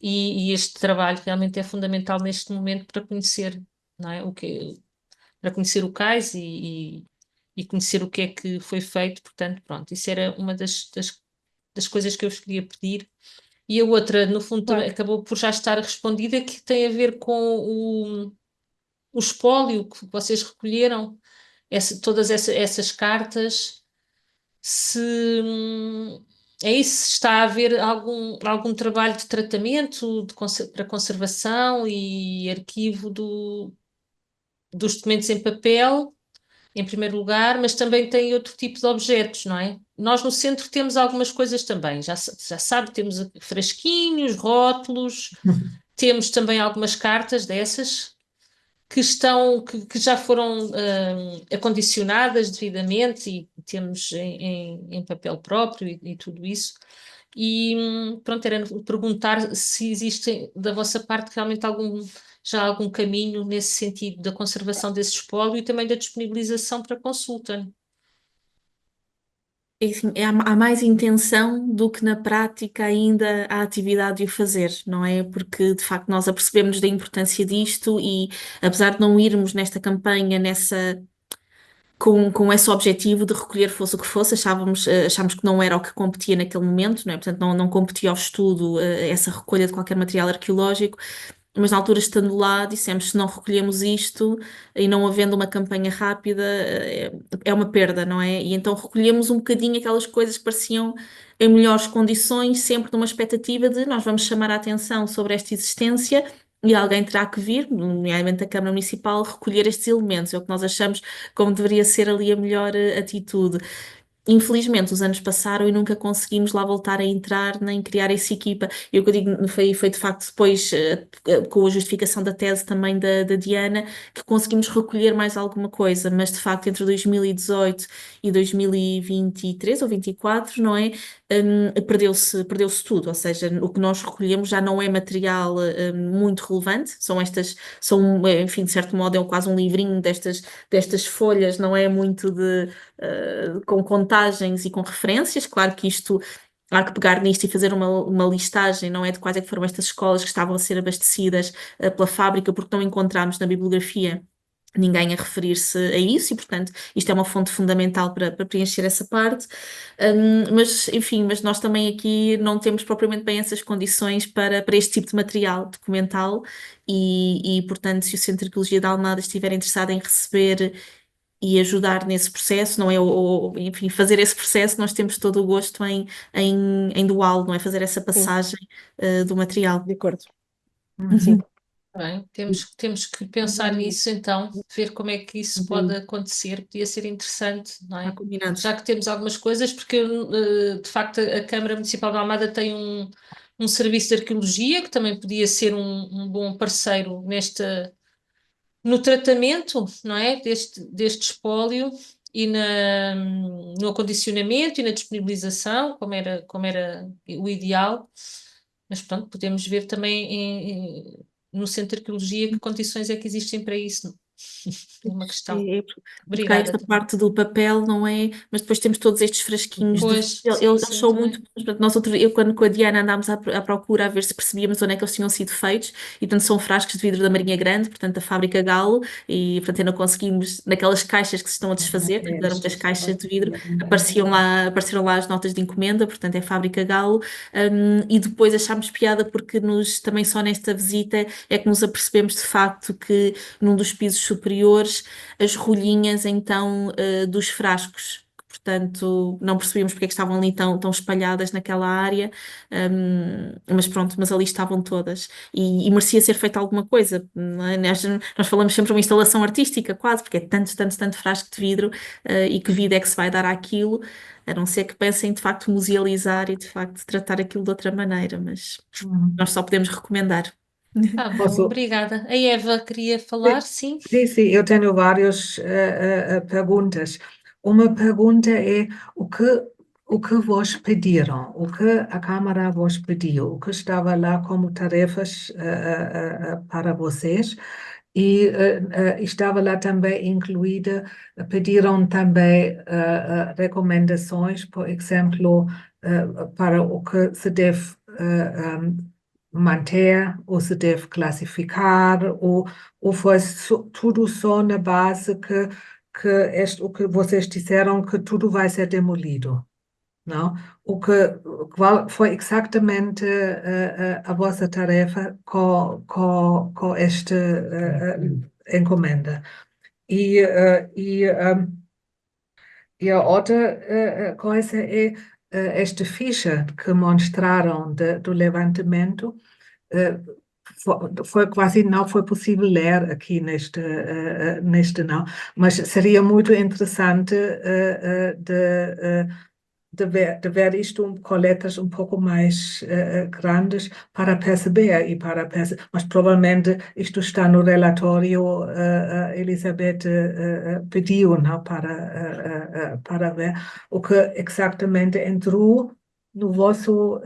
e este trabalho realmente é fundamental neste momento para conhecer, não é? Para conhecer o cais e conhecer o que é que foi feito, portanto, pronto, isso era uma das coisas que eu vos queria pedir. E a outra, no fundo, também Claro. acabou por já estar respondida, que tem a ver com o espólio que vocês recolheram, todas essas cartas, se é isso, se está a haver algum trabalho de tratamento para conservação e arquivo dos documentos em papel, em primeiro lugar, mas também tem outro tipo de objetos, não é? Nós no centro temos algumas coisas também, já sabe, temos frasquinhos, rótulos, temos também algumas cartas dessas que já foram acondicionadas devidamente e temos em papel próprio e tudo isso. E pronto, era perguntar se existe da vossa parte realmente já algum caminho nesse sentido da conservação desse espólio e também da disponibilização para consulta. É assim, há mais intenção do que na prática ainda a atividade de o fazer, não é? Porque de facto nós apercebemos da importância disto e apesar de não irmos nesta campanha, com esse objetivo de recolher fosse o que fosse, achámos que não era o que competia naquele momento, não é? Portanto, não competia ao estudo, essa recolha de qualquer material arqueológico, mas na altura, estando lá, dissemos: se não recolhemos isto e não havendo uma campanha rápida, é uma perda, não é? E então recolhemos um bocadinho aquelas coisas que pareciam em melhores condições, sempre numa expectativa de nós vamos chamar a atenção sobre esta existência. E alguém terá que vir, nomeadamente a Câmara Municipal, recolher estes elementos. É o que nós achamos como deveria ser ali a melhor atitude. Infelizmente, os anos passaram e nunca conseguimos lá voltar a entrar nem criar essa equipa. E o que eu digo foi de facto depois, com a justificação da tese também da Diana, que conseguimos recolher mais alguma coisa, mas de facto entre 2018 e 2023 ou 24, não é? Perdeu-se tudo, ou seja, o que nós recolhemos já não é material muito relevante, enfim, de certo modo é quase um livrinho destas folhas, não é muito com contagens e com referências. Claro que isto, há que pegar nisto e fazer uma listagem, não é, de quais é que foram estas escolas que estavam a ser abastecidas pela fábrica, porque não encontramos na bibliografia ninguém a referir-se a isso e, portanto, isto é uma fonte fundamental para preencher essa parte. Mas, enfim, mas nós também aqui não temos propriamente bem essas condições para este tipo de material documental portanto, se o Centro de Arqueologia da Almada estiver interessado em receber e ajudar nesse processo, não é? Enfim, fazer esse processo, nós temos todo o gosto em doá-lo, não é? Fazer essa Sim, passagem do material. de acordo. Sim. Bem, temos que pensar nisso então, ver como é que isso pode acontecer, podia ser interessante, não Está é? combinado. Já que temos algumas coisas, porque de facto a Câmara Municipal de Almada tem um serviço de arqueologia que também podia ser um bom parceiro no tratamento, não é? Deste espólio e no acondicionamento e na disponibilização, como era o ideal. Mas pronto, podemos ver também no Centro de Arqueologia que condições é que existem para isso. É uma questão. Porque há Obrigada esta também. parte do papel, não é? Mas depois temos todos estes frasquinhos Pois, sim, eles sim, são também. muito. Portanto, eu, quando com a Diana andámos à procura a ver se percebíamos onde é que eles tinham sido feitos, e portanto são frascos de vidro da Marinha Grande, portanto da fábrica Galo, e portanto ainda conseguimos, naquelas caixas que se estão a desfazer, portanto, eram muitas caixas de vidro, apareceram lá as notas de encomenda, portanto é fábrica Galo, e depois achámos piada porque também só nesta visita é que nos apercebemos de facto que num dos pisos superiores as rolhinhas então dos frascos. portanto não percebíamos porque é que estavam ali tão espalhadas naquela área, mas pronto, mas ali estavam todas e merecia ser feita alguma coisa, não é? Nós falamos sempre de uma instalação artística quase, porque é tanto frasco de vidro, e que vida é que se vai dar àquilo, a não ser que pensem de facto musealizar e de facto tratar aquilo de outra maneira, mas nós só podemos recomendar. Tá bom, Posso? obrigada. A Eva queria falar, sim? Sim, eu tenho várias perguntas. Uma pergunta é o que vos pediram, o que a Câmara vos pediu, o que estava lá como tarefas para vocês e estava lá também incluída, pediram também recomendações, por exemplo, para o que se deve manter, ou se deve classificar, ou foi tudo só na base o que vocês disseram que tudo vai ser demolido, não? Qual foi exatamente a vossa tarefa com esta encomenda? E a outra coisa é esta ficha que mostraram do levantamento, eh, foi quase não foi possível ler aqui neste não, mas seria muito interessante de ver isto com letras um pouco mais grandes para perceber mas provavelmente isto está no relatório, Elizabeth pediu, não, para ver o que exatamente entrou no vosso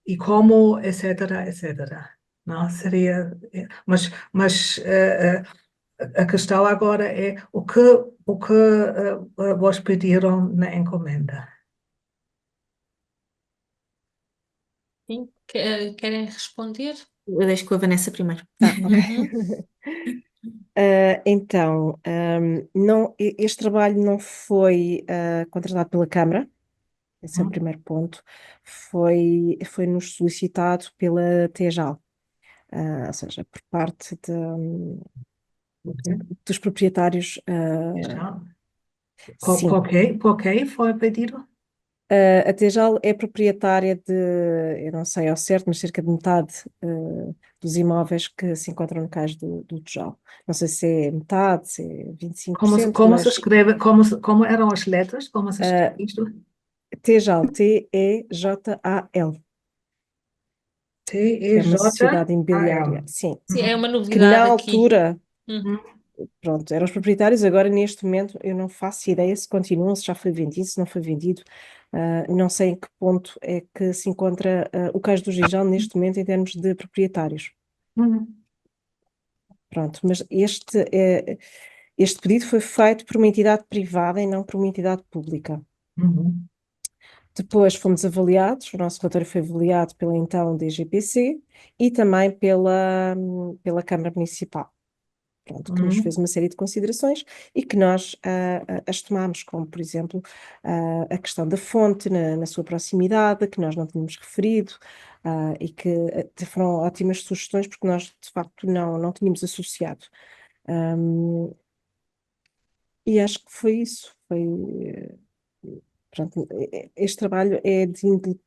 e como, etc. Não, seria, mas a questão agora é o que vos pediram na encomenda. Sim. Querem responder? Eu deixo com a Vanessa primeiro. Ok. Então, este trabalho não foi contratado pela Câmara, esse é o primeiro ponto, foi-nos solicitado pela TEJAL, ou seja, por parte dos proprietários. Sim. Por que foi pedido? A TEJAL é proprietária de, eu não sei ao certo, mas cerca de metade dos imóveis que se encontram no cais do Tejal. Não sei se é metade, se é 25%, Como se mas escreve, como eram as letras? Como se escreve isto? TEJAL, TEJAL, que é uma sociedade imobiliária, T-E-J-A-L. sim, Sim, é uma que na novidade aqui. altura, Uhum. pronto, eram os proprietários, agora neste momento eu não faço ideia se continuam, se já foi vendido, se não foi vendido. Não sei em que ponto é que se encontra o Cais do Gijal neste momento em termos de proprietários. Pronto, mas este pedido foi feito por uma entidade privada e não por uma entidade pública. Depois fomos avaliados, o nosso relatório foi avaliado pela então DGPC e também pela Câmara Municipal. Pronto, que nos fez uma série de considerações e que nós as tomámos, como por exemplo a questão da fonte na sua proximidade, que nós não tínhamos referido, e que foram ótimas sugestões porque nós de facto não tínhamos associado. E acho que foi isso. Pronto, este trabalho é de índole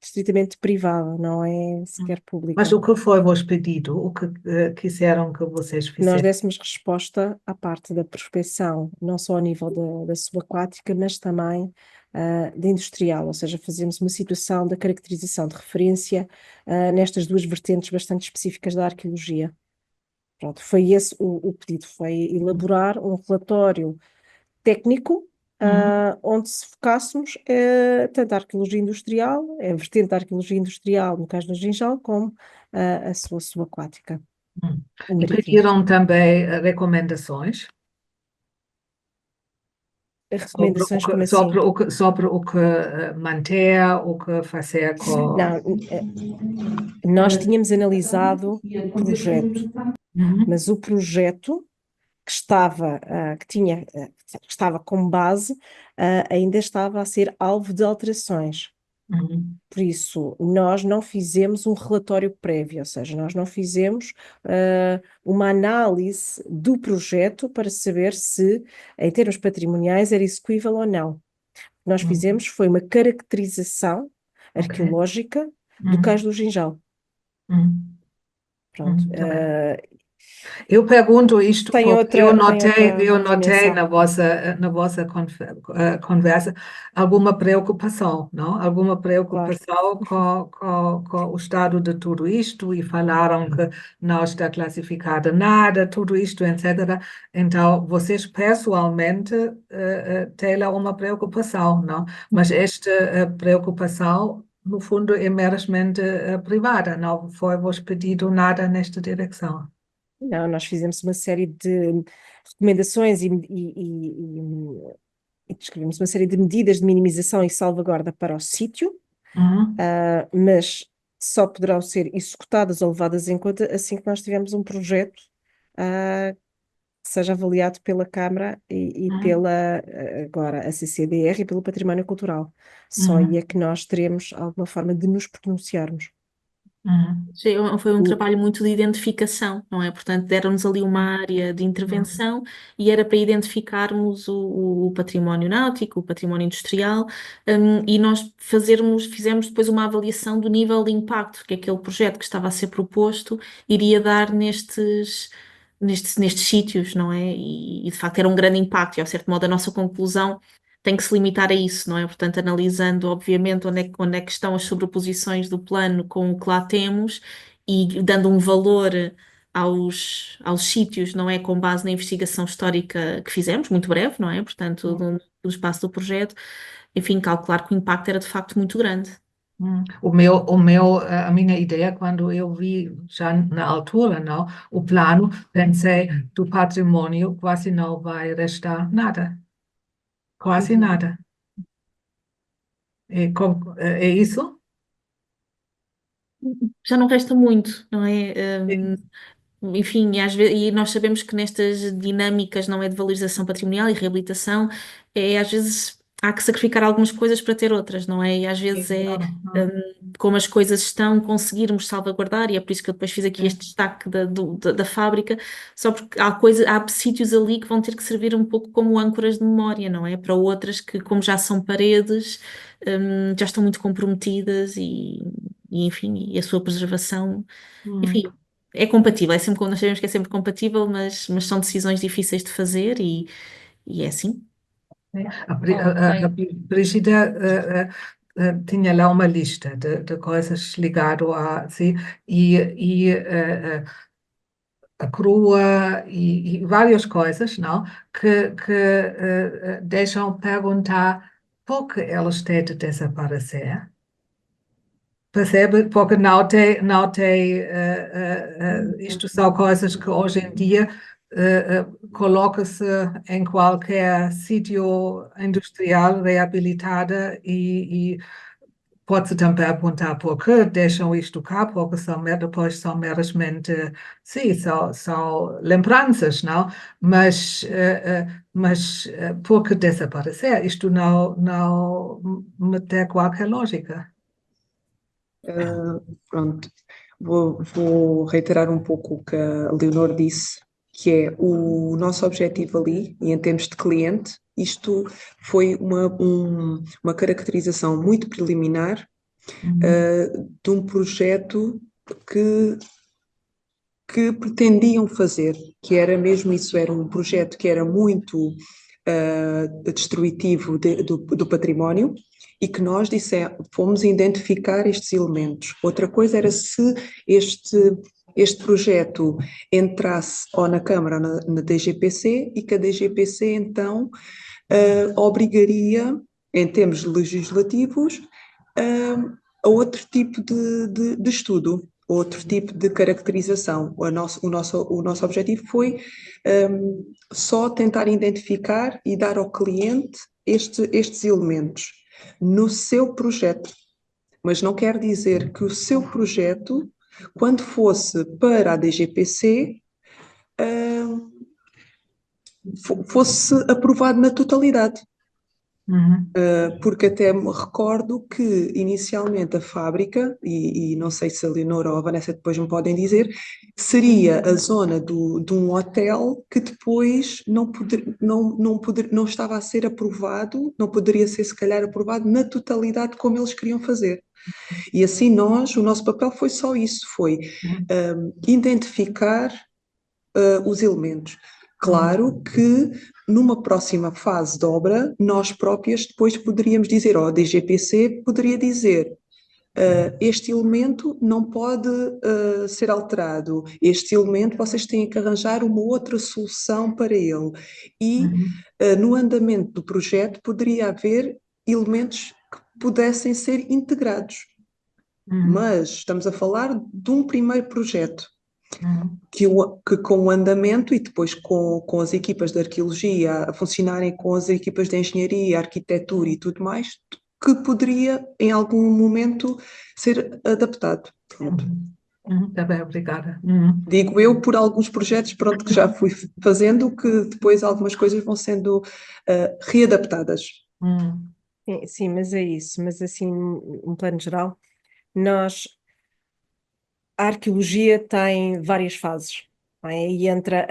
estritamente privada, não é sequer pública. Mas o que foi o vosso pedido? O que quiseram que vocês Que nós fizessem? dessemos resposta à parte da prospecção, não só ao nível da subaquática, mas também da industrial, ou seja, fazemos uma situação da caracterização de referência nestas duas vertentes bastante específicas da arqueologia. Pronto, foi esse o pedido, foi elaborar um relatório técnico onde se focássemos tanto a arqueologia industrial, a vertente da arqueologia industrial, no caso do Ginjal, como a sua subaquática. E pediram também recomendações Recomendações como assim? sobre o que manter, o que fazer com... Não, nós tínhamos analisado o projeto, mas o projeto que estava como base, ainda estava a ser alvo de alterações. Uhum. Por isso, nós não fizemos um relatório prévio, ou seja, nós não fizemos uma análise do projeto para saber se, em termos patrimoniais, era execuível ou não. O que nós Uhum. fizemos foi uma caracterização Ok. arqueológica do Uhum. Cais do Ginjal. Uhum. Pronto. Tá bem. Eu pergunto isto Tem porque eu outra notei dimensão. na vossa conversa alguma preocupação, não? Alguma Claro. preocupação com o estado de tudo isto e falaram que não está classificado nada, tudo isto, etc. Então, vocês pessoalmente têm lá uma preocupação, não? Mas esta preocupação, no fundo, é meramente privada, não foi-vos pedido nada nesta direção. Não, nós fizemos uma série de recomendações e descrevemos uma série de medidas de minimização e salvaguarda para o sítio, Uhum. mas só poderão ser executadas ou levadas em conta assim que nós tivermos um projeto que seja avaliado pela Câmara e Uhum. pela, agora, a CCDR e pelo Património Cultural. Só aí é que nós teremos alguma forma de nos pronunciarmos. Uhum. Foi um O- trabalho muito de identificação, não é? Portanto, deram-nos ali uma área de intervenção e era para identificarmos o património náutico, o património industrial, e nós fizemos depois uma avaliação do nível de impacto que aquele projeto que estava a ser proposto iria dar nestes sítios, não é? E de facto era um grande impacto, e ao certo modo a nossa conclusão tem que se limitar a isso, não é? Portanto, analisando, obviamente, onde é que estão as sobreposições do plano com o que lá temos e dando um valor aos sítios, não é? Com base na investigação histórica que fizemos, muito breve, não é? Portanto, do espaço do projeto, enfim, calcular que o impacto era de facto muito grande. A minha ideia, quando eu vi já na altura, não, o plano, pensei, do patrimônio quase não vai restar nada. Quase nada. É isso? Já não resta muito, não é? Enfim, e, e nós sabemos que nestas dinâmicas, não é, de valorização patrimonial e reabilitação, às vezes há que sacrificar algumas coisas para ter outras, não é? E às vezes como as coisas estão, conseguirmos salvaguardar, e é por isso que eu depois fiz aqui este destaque da fábrica, só porque há sítios ali que vão ter que servir um pouco como âncoras de memória, não é? Para outras que, como já são paredes, já estão muito comprometidas e enfim, e a sua preservação, enfim, é compatível, é sempre como nós sabemos que é sempre compatível, mas são decisões difíceis de fazer e é assim. A Brigida tinha lá uma lista de coisas ligadas a si a crua e várias coisas, não? Que deixam perguntar por que elas têm de desaparecer. Percebe? Porque isto são coisas que hoje em dia coloca-se em qualquer sítio industrial reabilitada e pode-se também perguntar por que deixam isto cá, porque depois são meramente, sim, são lembranças, não? Mas por que desaparecer? Isto não me tem qualquer lógica. Pronto, vou reiterar um pouco o que a Leonor disse, que é o nosso objetivo ali, e em termos de cliente, isto foi uma caracterização muito preliminar de um projeto que pretendiam fazer, que era mesmo isso, era um projeto que era muito destrutivo do património e que nós fomos identificar estes elementos. Outra coisa era se este projeto entrasse ou na Câmara ou na DGPC e que a DGPC então obrigaria, em termos legislativos, a outro tipo de estudo, outro tipo de caracterização. O nosso objetivo foi só tentar identificar e dar ao cliente estes elementos no seu projeto. Mas não quer dizer que o seu projeto, quando fosse para a DGPC, fosse aprovado na totalidade. porque até me recordo que inicialmente a fábrica, e não sei se a Leonor ou a Vanessa depois me podem dizer, seria a zona de um hotel que depois não estava a ser aprovado, não poderia ser se calhar aprovado na totalidade como eles queriam fazer. E assim o nosso papel foi só isso, foi identificar os elementos. Claro que numa próxima fase de obra, nós próprias depois poderíamos dizer, ou a DGPC poderia dizer, este elemento não pode ser alterado, este elemento vocês têm que arranjar uma outra solução para ele. E no andamento do projeto poderia haver elementos que pudessem ser integrados. Mas estamos a falar de um primeiro projeto que com o andamento e depois com as equipas de arqueologia a funcionarem com as equipas de engenharia, arquitetura e tudo mais, que poderia em algum momento ser adaptado. Pronto. Tá bem, obrigada. Digo eu por alguns projetos, pronto, que já fui fazendo, que depois algumas coisas vão sendo readaptadas. Sim, mas é isso. Mas assim, um plano geral, a arqueologia tem várias fases, não é? E entra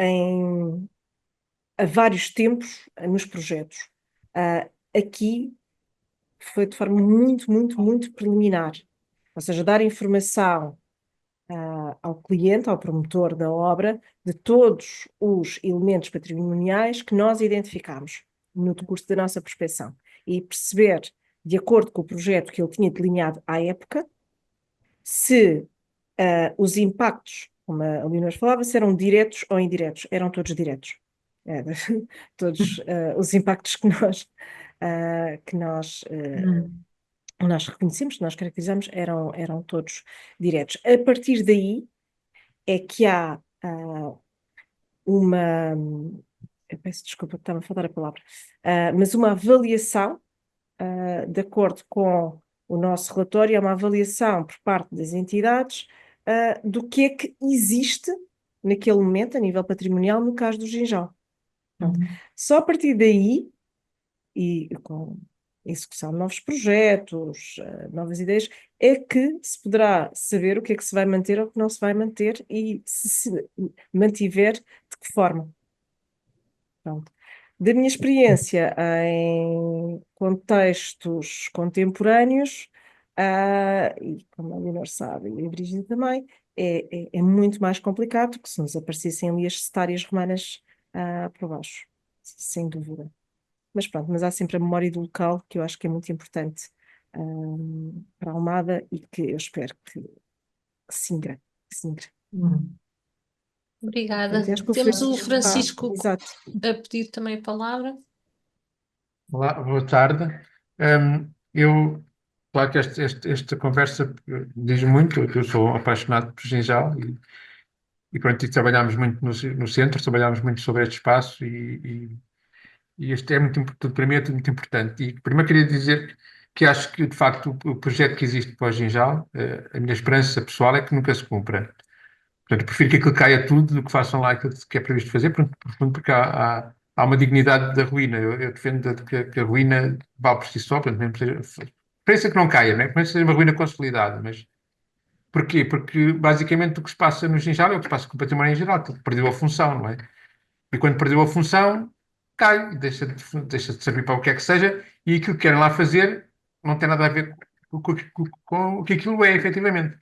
a vários tempos nos projetos. Aqui foi de forma muito, muito, muito preliminar. Ou seja, dar informação ao cliente, ao promotor da obra, de todos os elementos patrimoniais que nós identificamos no decurso da nossa prospeção e perceber, de acordo com o projeto que ele tinha delineado à época, se os impactos, como a Leonor falava, se eram diretos ou indiretos. Eram todos diretos. Todos os impactos nós reconhecemos, que nós caracterizamos, eram todos diretos. A partir daí é que há uma... Eu peço desculpa, estava a faltar a palavra. Mas uma avaliação, de acordo com o nosso relatório, é uma avaliação por parte das entidades do que é que existe naquele momento, a nível patrimonial, no caso do Ginjal. Só a partir daí, e com a execução de novos projetos, novas ideias, é que se poderá saber o que é que se vai manter ou o que não se vai manter e se mantiver, de que forma. Pronto. Da minha experiência em contextos contemporâneos, e como a Leonor sabe, e a Brígida também, é muito mais complicado que se nos aparecessem ali as setárias romanas por baixo, sem dúvida. Mas pronto, mas há sempre a memória do local, que eu acho que é muito importante para a Almada e que eu espero que singra. Obrigada. Portanto, acho que Temos o Francisco exato. a pedir também a palavra. Olá, boa tarde. Claro que esta conversa diz muito, eu sou apaixonado por Ginjal e pronto, e trabalhámos muito no centro, trabalhámos muito sobre este espaço e este é muito importante, para mim é muito importante. E primeiro queria dizer que acho que, de facto, o projeto que existe para o Ginjal, a minha esperança pessoal é que nunca se cumpra. Portanto, prefiro que aquilo caia tudo do que façam lá aquilo que é previsto fazer, porque há uma dignidade da ruína. Eu defendo que a ruína vale por si só, portanto, mesmo pensa que não caia, não é? Pensa que seja uma ruína consolidada, mas porquê? Porque basicamente o que se passa no Ginjal é o que se passa com o património em geral, que perdeu a função, não é? E quando perdeu a função, cai, deixa de servir para o que é que seja, e aquilo que querem lá fazer não tem nada a ver com o que aquilo é, efetivamente.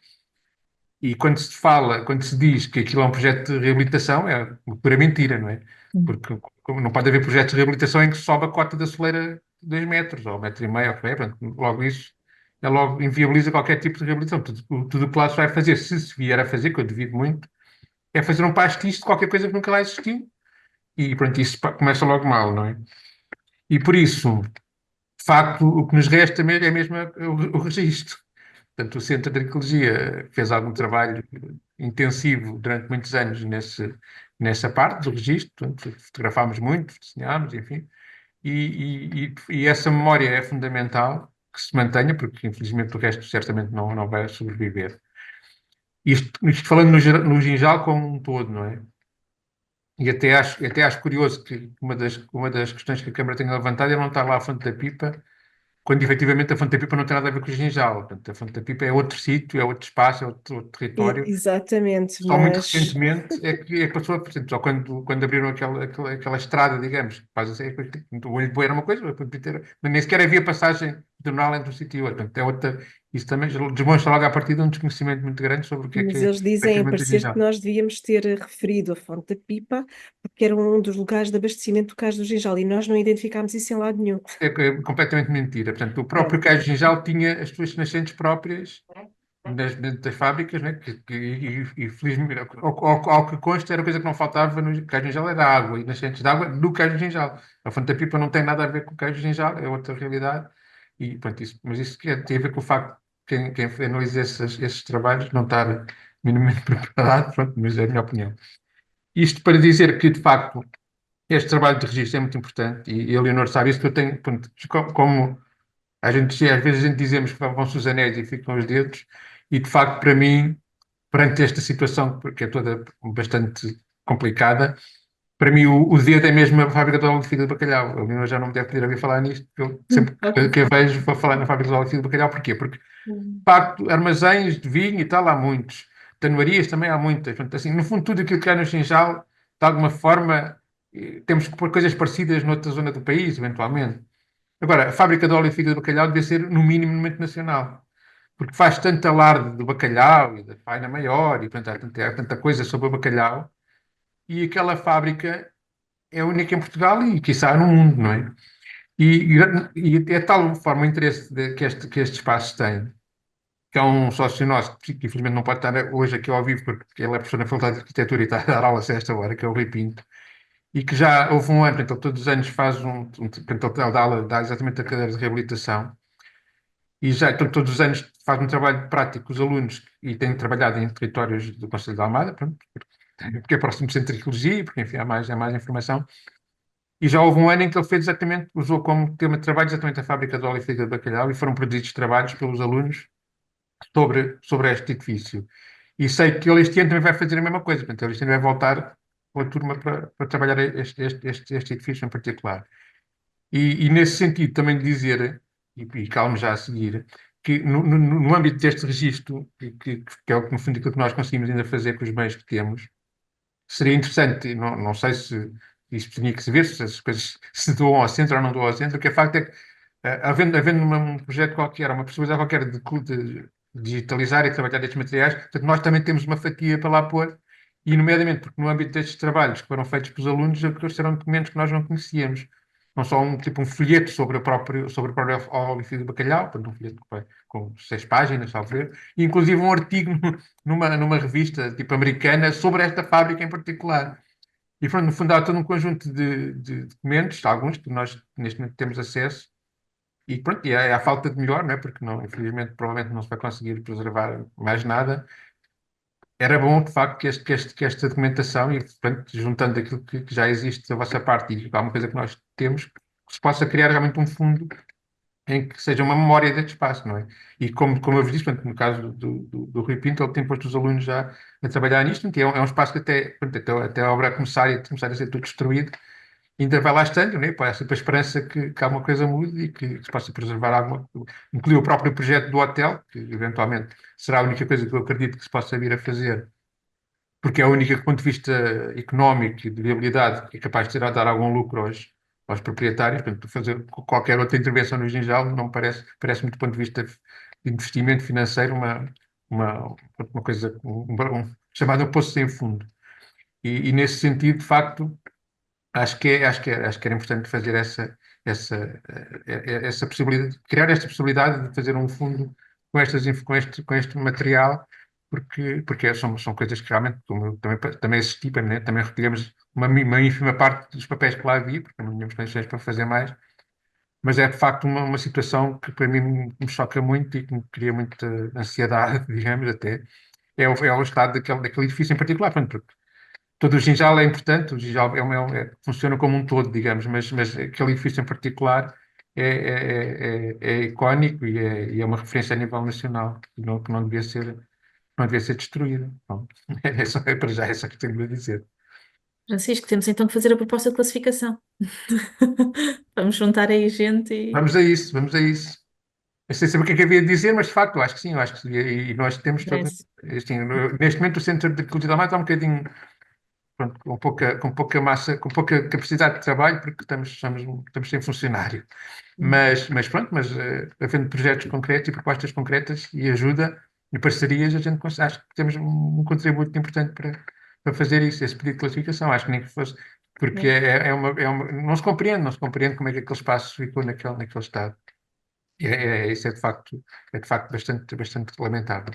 E quando se diz que aquilo é um projeto de reabilitação, é uma pura mentira, não é? Porque não pode haver projetos de reabilitação em que sobe a cota da soleira 2 metros, ou 1,5 metro, ou o que é, portanto, logo isso logo inviabiliza qualquer tipo de reabilitação. Tudo o que lá se vai fazer, se vier a fazer, que eu duvido muito, é fazer um pastiche de qualquer coisa que nunca lá existiu, e pronto, isso começa logo mal, não é? E por isso, de facto, o que nos resta é mesmo o registro. Portanto, o Centro de Arqueologia fez algum trabalho intensivo durante muitos anos nessa parte do registro, portanto, fotografámos muito, desenhámos, enfim, e essa memória é fundamental que se mantenha, porque infelizmente o resto certamente não vai sobreviver. Isto falando no Ginjal como um todo, não é? E até acho curioso que uma das questões que a Câmara tenha levantado é não estar lá a Fonte da Pipa, quando efetivamente a Fonte da Pipa não tem nada a ver com o Ginjal. Portanto, a Fonte da Pipa é outro sítio, é outro espaço, é outro território. Exatamente, Só muito mas recentemente é que passou a, portanto, só quando abriram aquela estrada, digamos, que faz assim, o Olho de Boi era uma coisa, mas nem sequer havia passagem pedonal entre um sítio e outro. Portanto, isso também demonstra logo a partir de um desconhecimento muito grande sobre o que mas eles é dizem, em efetivamente o parecer, que Ginjal. nós devíamos ter referido a Fonte da Pipa, porque era um dos lugares de abastecimento do Cais do Ginjal, e nós não identificámos isso em lado nenhum. É completamente mentira. Portanto, o próprio Pronto. Cais do Ginjal tinha as suas nascentes próprias dentro das fábricas, né? E felizmente, ao que consta, era coisa que não faltava no Cais do Ginjal, era água e nascentes de água do Cais do Ginjal. A Fonte da Pipa não tem nada a ver com o Cais do Ginjal, é outra realidade. E, pronto, mas isso tem a ver com o facto de quem analisa esses trabalhos não estar minimamente preparado, pronto, mas é a minha opinião. Isto para dizer que, de facto, este trabalho de registro é muito importante e a Leonor sabe isso, que eu tenho, pronto, como às vezes a gente dizemos que vão-se os anéis e ficam os dedos, e de facto, para mim, perante esta situação, porque é toda bastante complicada, para mim o dedo é mesmo a fábrica de óleo de fígado de bacalhau. A Leonor já não me deve poder ouvir falar nisto, porque eu sempre que a vejo vou falar na fábrica de óleo de fígado de bacalhau. Porquê? Porque, de facto, armazéns de vinho e tal, há muitos. Tanuarias também há muitas. Portanto, assim, no fundo, tudo aquilo que há no Seixal, de alguma forma, temos que pôr coisas parecidas noutra zona do país, eventualmente. Agora, a fábrica de óleo de fígado de bacalhau devia ser, no mínimo, monumento nacional, porque faz tanto alarde do bacalhau e da faina maior, e portanto, há tanta coisa sobre o bacalhau, e aquela fábrica é única em Portugal e, quiçá, no mundo, não é? E é tal forma o interesse que este espaço tem, que é um sócio nosso, que infelizmente não pode estar hoje aqui ao vivo, porque ele é professor na Faculdade de Arquitetura e está a dar aulas a esta hora, que é o Rui Pinto, e que já houve um ano, portanto, ele todos os anos faz portanto, ele dá exatamente a cadeira de reabilitação, e já todos os anos faz um trabalho prático com os alunos e tem trabalhado em territórios do Conselho de Almada, pronto, porque é próximo do Centro de Arqueologia, porque enfim, há mais informação. E já houve um ano em que ele fez exatamente, usou como tema de trabalho exatamente a fábrica de óleo e fígado de bacalhau, e foram produzidos trabalhos pelos alunos sobre este edifício. E sei que ele este ano também vai fazer a mesma coisa, portanto, ele este ano vai voltar com a turma para trabalhar este edifício em particular. E nesse sentido, também dizer, e calmo já a seguir, que no âmbito deste registro, que é o que, no fundo, aquilo que nós conseguimos ainda fazer com os bens que temos, seria interessante, não sei se isto tinha que se ver, se as coisas se doam ao centro ou não doam ao centro, o que é facto é que, havendo um projeto qualquer, uma possibilidade qualquer de digitalizar e trabalhar estes materiais, portanto, nós também temos uma fatia para lá pôr, e nomeadamente porque no âmbito destes trabalhos que foram feitos pelos alunos, apareceram documentos que nós não conhecíamos. Não só um folheto sobre o próprio óleo de bacalhau, portanto, um folheto com 6 páginas, salvo ver, e inclusive um artigo numa revista tipo americana sobre esta fábrica em particular. E pronto, no fundo há todo um conjunto de documentos, alguns que nós neste momento temos acesso, e pronto, e é a falta de melhor, né? Porque não, infelizmente provavelmente não se vai conseguir preservar mais nada. Era bom, de facto, que esta documentação, e portanto, juntando aquilo que já existe da vossa parte e alguma coisa que nós temos, que se possa criar realmente um fundo em que seja uma memória deste espaço, não é? E como eu vos disse, portanto, no caso do Rui Pinto, ele tem posto os alunos já a trabalhar nisto, portanto, é um espaço que até a obra começar e começar a ser tudo destruído, ainda vai lá estando, né? Pá, há sempre a esperança que alguma coisa mude e que se possa preservar alguma. Incluiu o próprio projeto do hotel, que eventualmente será a única coisa que eu acredito que se possa vir a fazer, porque é a única que, do ponto de vista económico e de viabilidade, que é capaz de dar algum lucro aos proprietários. Portanto, fazer qualquer outra intervenção no Ginjal não me parece-me, do ponto de vista de investimento financeiro, uma coisa chamada poço sem fundo. E nesse sentido, de facto, acho que era importante fazer essa possibilidade, criar esta possibilidade de fazer um fundo com este material, porque são coisas que realmente, como eu também assisti, né, também recolhemos uma ínfima parte dos papéis que lá havia, porque não tínhamos condições para fazer mais, mas é de facto uma situação que para mim me choca muito e que me cria muita ansiedade, digamos, até, é o estado daquele edifício em particular. Portanto, todo o Ginjal é importante, o Ginjal funciona como um todo, digamos, mas aquele edifício em particular é icónico e é uma referência a nível nacional, que não devia ser destruída. Bom, é para já essa que tenho a dizer. Francisco, temos então que fazer a proposta de classificação. Vamos juntar aí gente e. Vamos a isso, vamos a isso. Eu sei saber o que é que havia de dizer, mas de facto, eu acho que sim, eu acho que sim. E nós temos todo. Parece. Assim, neste momento, o Centro de Cultura da Mata está um bocadinho, pronto, com pouca massa, com pouca capacidade de trabalho, porque estamos sem funcionário. Mas pronto, havendo projetos concretos e propostas concretas e ajuda e parcerias, a gente acho que temos um contributo importante para fazer isso, esse pedido de classificação. Acho que nem que fosse, porque não se compreende como é que aquele espaço ficou naquele estado. Isso é de facto bastante lamentável.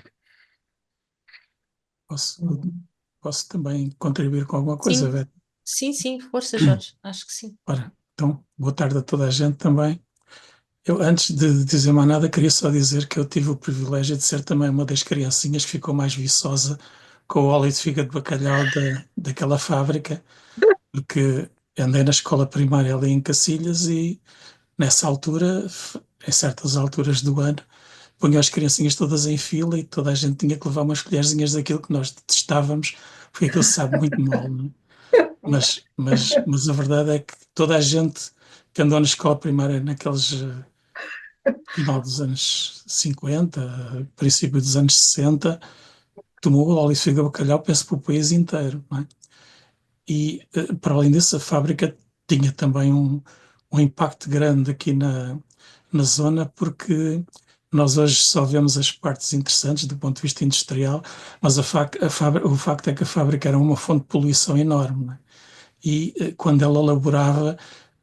Posso também contribuir com alguma coisa, Sim, Beth? sim, força, Jorge, acho que sim. Ora, então, boa tarde a toda a gente também. Eu, antes de dizer mais nada, queria só dizer que eu tive o privilégio de ser também uma das criancinhas que ficou mais viçosa com o óleo de fígado de bacalhau daquela fábrica, porque andei na escola primária ali em Cacilhas e nessa altura, em certas alturas do ano, punha as criancinhas todas em fila e toda a gente tinha que levar umas colherzinhas daquilo que nós detestávamos, porque aquilo sabe muito mal, não é? Mas a verdade é que toda a gente que andou na escola primária naqueles final dos anos 50, princípio dos anos 60, tomou o óleo de fígado de bacalhau, penso, para o país inteiro, não é? E, para além disso, a fábrica tinha também um impacto grande aqui na zona, porque nós hoje só vemos as partes interessantes do ponto de vista industrial, mas o facto é que a fábrica era uma fonte de poluição enorme, não é? E quando ela elaborava,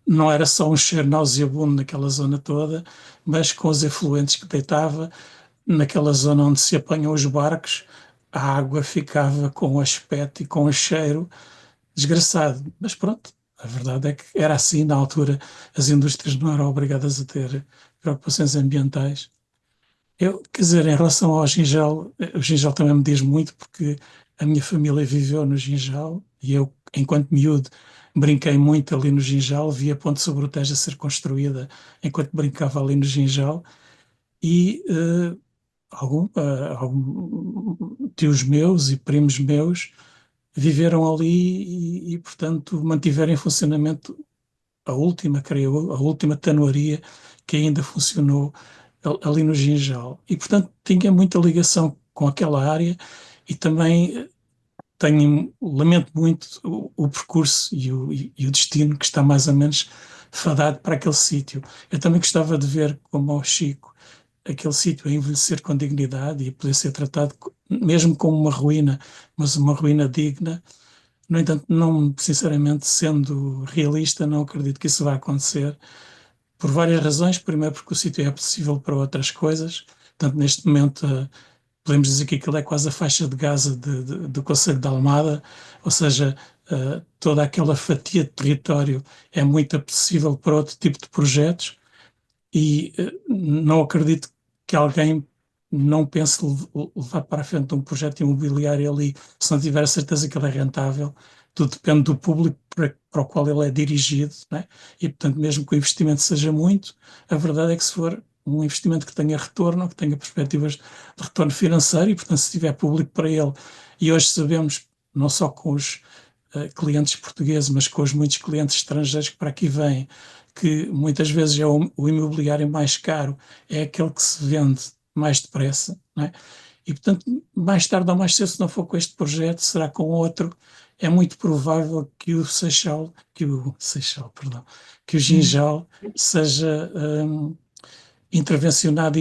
não era só um cheiro nauseabundo naquela zona toda, mas com os efluentes que deitava, naquela zona onde se apanham os barcos, a água ficava com o aspecto e com o cheiro desgraçado. Mas pronto, a verdade é que era assim na altura, as indústrias não eram obrigadas a ter preocupações ambientais. Eu, quer dizer, em relação ao Gingel, o Gingel também me diz muito, porque a minha família viveu no Gingel e eu, enquanto miúdo, brinquei muito ali no Gingel, vi a Ponte sobre o Tejo a ser construída enquanto brincava ali no Gingel e tios meus e primos meus viveram ali portanto, mantiveram em funcionamento a última, creio eu, a última tanoaria que ainda funcionou ali no Ginjal. E, portanto, tinha muita ligação com aquela área e também lamento muito o percurso e o destino que está mais ou menos fadado para aquele sítio. Eu também gostava de ver, como ao Chico, aquele sítio a envelhecer com dignidade e a poder ser tratado mesmo como uma ruína, mas uma ruína digna. No entanto, não, sinceramente, sendo realista, não acredito que isso vá acontecer, por várias razões. Primeiro, porque o sítio é apetecível para outras coisas. Portanto, neste momento, podemos dizer que aquilo é quase a faixa de Gaza do Concelho de Almada, ou seja, toda aquela fatia de território é muito apetecível para outro tipo de projetos e não acredito que alguém não pense levar para a frente um projeto imobiliário ali se não tiver a certeza que ele é rentável. Tudo depende do público para o qual ele é dirigido, né? E, portanto, mesmo que o investimento seja muito, a verdade é que se for um investimento que tenha retorno, que tenha perspectivas de retorno financeiro e, portanto, se tiver público para ele, e hoje sabemos, não só com os clientes portugueses, mas com os muitos clientes estrangeiros que para aqui vêm, que muitas vezes é o imobiliário mais caro, é aquele que se vende mais depressa, não é? E, portanto, mais tarde ou mais cedo, se não for com este projeto, será com outro. É muito provável que o Ginjal seja intervencionado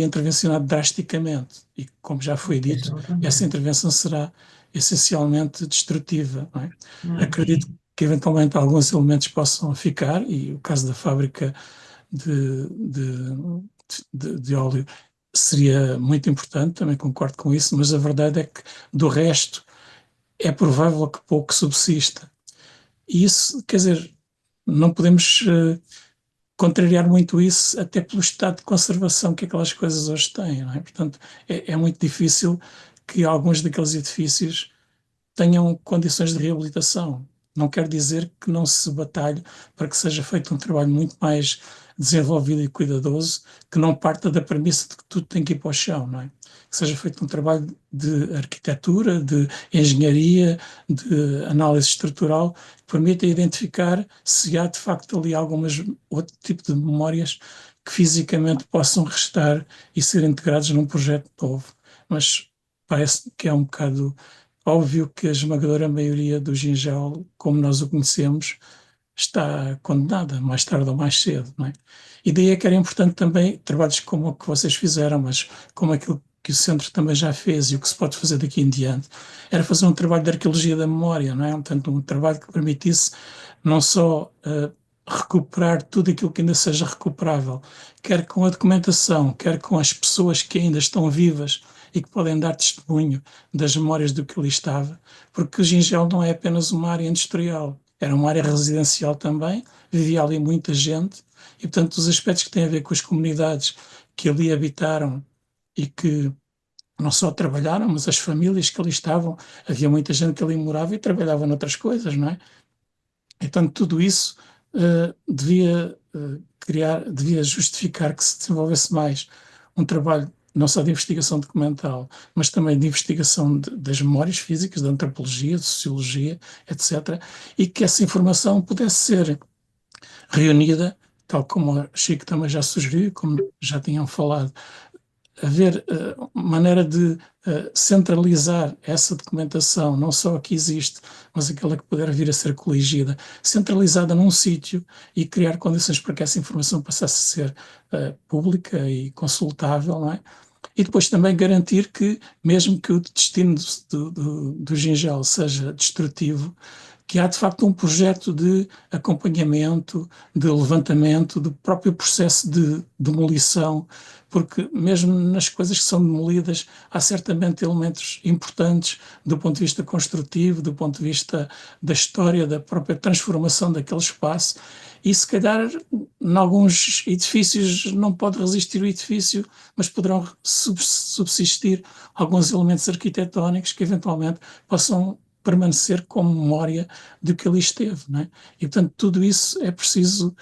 drasticamente. E, como já foi dito, essa intervenção será essencialmente destrutiva, não é? Acredito que eventualmente alguns elementos possam ficar, e o caso da fábrica de óleo seria muito importante, também concordo com isso, mas a verdade é que do resto é provável que pouco subsista. E isso, quer dizer, não podemos contrariar muito isso, até pelo estado de conservação que aquelas coisas hoje têm, não é? Portanto, é muito difícil que alguns daqueles edifícios tenham condições de reabilitação. Não quer dizer que não se batalhe para que seja feito um trabalho muito mais desenvolvido e cuidadoso, que não parta da premissa de que tudo tem que ir para o chão, não é? Que seja feito um trabalho de arquitetura, de engenharia, de análise estrutural, que permita identificar se há de facto ali outro tipo de memórias que fisicamente possam restar e ser integrados num projeto novo. Mas parece que é um bocado óbvio que a esmagadora maioria do Ginjal, como nós o conhecemos, está condenada, mais tarde ou mais cedo, não é? E daí é que era importante também trabalhos como o que vocês fizeram, mas como aquilo que o centro também já fez e o que se pode fazer daqui em diante, era fazer um trabalho de arqueologia da memória, não é? Portanto, um trabalho que permitisse não só recuperar tudo aquilo que ainda seja recuperável, quer com a documentação, quer com as pessoas que ainda estão vivas e que podem dar testemunho das memórias do que ali estava, porque o Gingel não é apenas uma área industrial, era uma área residencial também, vivia ali muita gente, e portanto os aspectos que têm a ver com as comunidades que ali habitaram e que não só trabalharam, mas as famílias que ali estavam, havia muita gente que ali morava e trabalhava noutras coisas, não é? Então tudo isso devia justificar que se desenvolvesse mais um trabalho não só de investigação documental, mas também de investigação das memórias físicas, da antropologia, de sociologia, etc., e que essa informação pudesse ser reunida, tal como a Chico também já sugeriu, como já tinham falado, haver maneira de centralizar essa documentação, não só a que existe, mas aquela que puder vir a ser coligida, centralizada num sítio e criar condições para que essa informação passasse a ser pública e consultável, não é? E depois também garantir que, mesmo que o destino do Gingel seja destrutivo, que há de facto um projeto de acompanhamento, de levantamento do próprio processo de demolição, porque mesmo nas coisas que são demolidas há certamente elementos importantes do ponto de vista construtivo, do ponto de vista da história, da própria transformação daquele espaço, e se calhar em alguns edifícios não pode resistir o edifício, mas poderão subsistir alguns elementos arquitetónicos que eventualmente possam permanecer como memória do que ali esteve, não é? E, portanto, tudo isso é preciso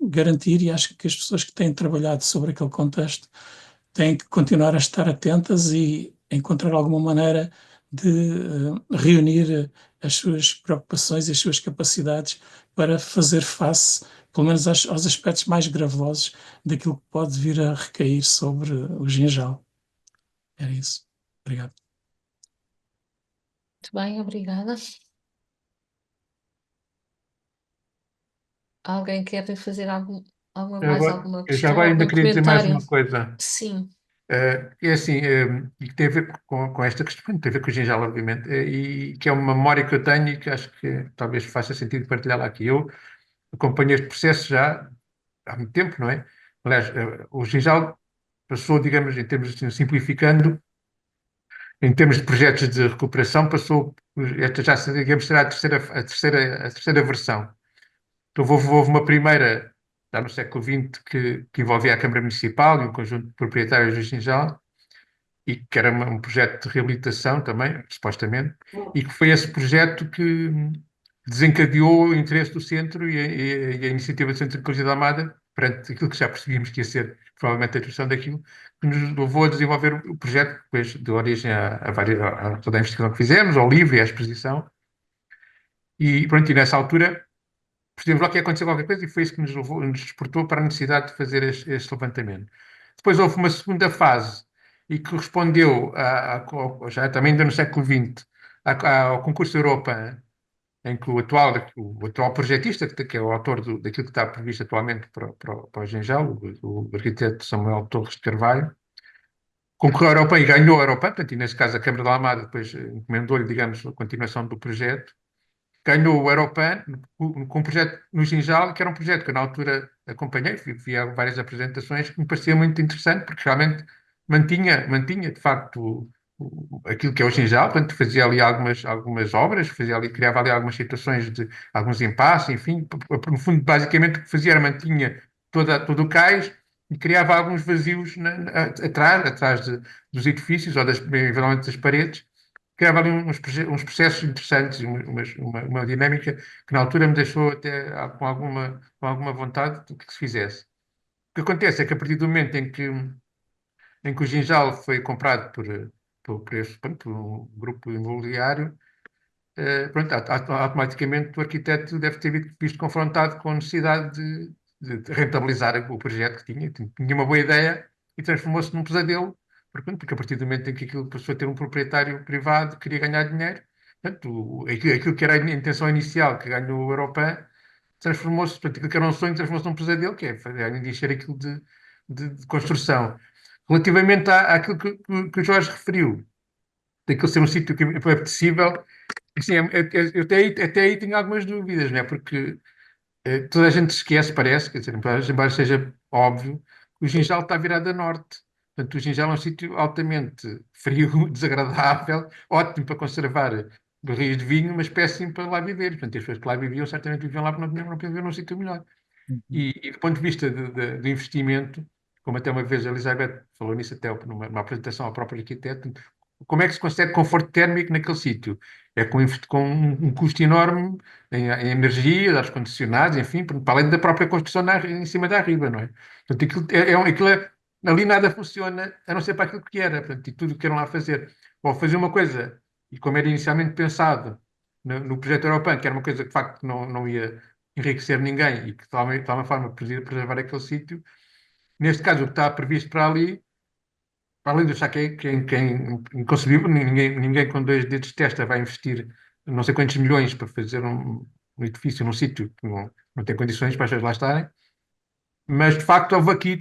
garantir, e acho que as pessoas que têm trabalhado sobre aquele contexto têm que continuar a estar atentas e encontrar alguma maneira de reunir as suas preocupações e as suas capacidades para fazer face, pelo menos aos aspectos mais gravosos daquilo que pode vir a recair sobre o Ginjal. Era isso. Obrigado. Muito bem, obrigada. Alguém quer fazer mais alguma Eu já questão, agora ainda algum queria dizer mais comentário? uma coisa. Sim, É assim, e que tem a ver com esta questão, tem a ver com o Ginjal, obviamente, e que é uma memória que eu tenho e que acho que talvez faça sentido partilhá-la aqui. Eu acompanhei este processo já há muito tempo, não é? Aliás, o Ginjal passou, digamos, em termos assim, simplificando, em termos de projetos de recuperação, passou, esta já, digamos, será a terceira versão. Então, houve uma primeira, já no século XX, que envolvia a Câmara Municipal e um conjunto de proprietários do Ginjal, e que era um projeto de reabilitação também, supostamente, e que foi esse projeto que desencadeou o interesse do centro e a iniciativa do Centro de Arqueologia da Almada, perante aquilo que já percebíamos que ia ser provavelmente a introdução daquilo, que nos levou a desenvolver o projeto, que depois deu origem a toda a investigação que fizemos, ao livro e à exposição. E pronto, e nessa altura percebemos logo que ia acontecer qualquer coisa e foi isso que nos despertou para a necessidade de fazer este levantamento. Depois houve uma segunda fase e que respondeu, já também ainda no século XX, ao concurso Europa, em que o atual projetista, que é o autor daquilo que está previsto atualmente para o Ginjal, o arquiteto Samuel Torres de Carvalho, concorreu à Europa e ganhou a Europa, portanto, e nesse caso a Câmara da Almada depois encomendou-lhe, digamos, a continuação do projeto. Ganhou o Europan com um projeto no Ginjal, que era um projeto que eu na altura acompanhei, vi várias apresentações, que me parecia muito interessante, porque realmente mantinha de facto aquilo que é o Ginjal, portanto fazia ali algumas obras, criava ali algumas situações de alguns impasses, enfim, no fundo basicamente o que fazia era mantinha todo o cais e criava alguns vazios atrás dos edifícios ou eventualmente das paredes, criava ali uns processos interessantes, uma dinâmica que na altura me deixou até com alguma vontade de que se fizesse. O que acontece é que a partir do momento em que o Ginjal foi comprado por um grupo imobiliário, pronto, automaticamente o arquiteto deve ter visto confrontado com a necessidade de rentabilizar o projeto que tinha. Tinha uma boa ideia e transformou-se num pesadelo, porque a partir do momento em que aquilo passou a ter um proprietário privado que queria ganhar dinheiro, portanto, aquilo que era a intenção inicial que ganhou o Europan transformou-se, portanto, aquilo que era um sonho transformou-se num pesadelo, que é encher aquilo de construção. Relativamente àquilo que o Jorge referiu, daquilo ser um sítio que é apetecível, assim, eu até aí tenho algumas dúvidas, não é? Porque toda a gente se esquece, parece, quer dizer, embora seja óbvio, que o Ginjal está virado a norte. Portanto, o Ginjal é um sítio altamente frio, desagradável, ótimo para conservar barris de vinho, mas péssimo para lá viver. Portanto, as pessoas que lá viviam certamente viviam lá porque não podiam viver num sítio melhor. E do ponto de vista do investimento, como até uma vez a Elizabeth falou nisso até numa apresentação ao próprio arquiteto, como é que se consegue conforto térmico naquele sítio? É com um custo enorme em energia, ar-condicionados, enfim, para além da própria construção em cima da riba, não é? Portanto, ali nada funciona, a não ser para aquilo que era, portanto, e tudo o que queiram lá fazer. Ou fazer uma coisa, e como era inicialmente pensado no projeto Europan, que era uma coisa que de facto não ia enriquecer ninguém e que de alguma forma podia preservar aquele sítio. Neste caso, o que está previsto para ali, para além de achar que é inconcebível, ninguém com dois dedos de testa vai investir não sei quantos milhões para fazer um edifício num sítio que não tem condições para as pessoas lá estarem. Mas, de facto, houve aqui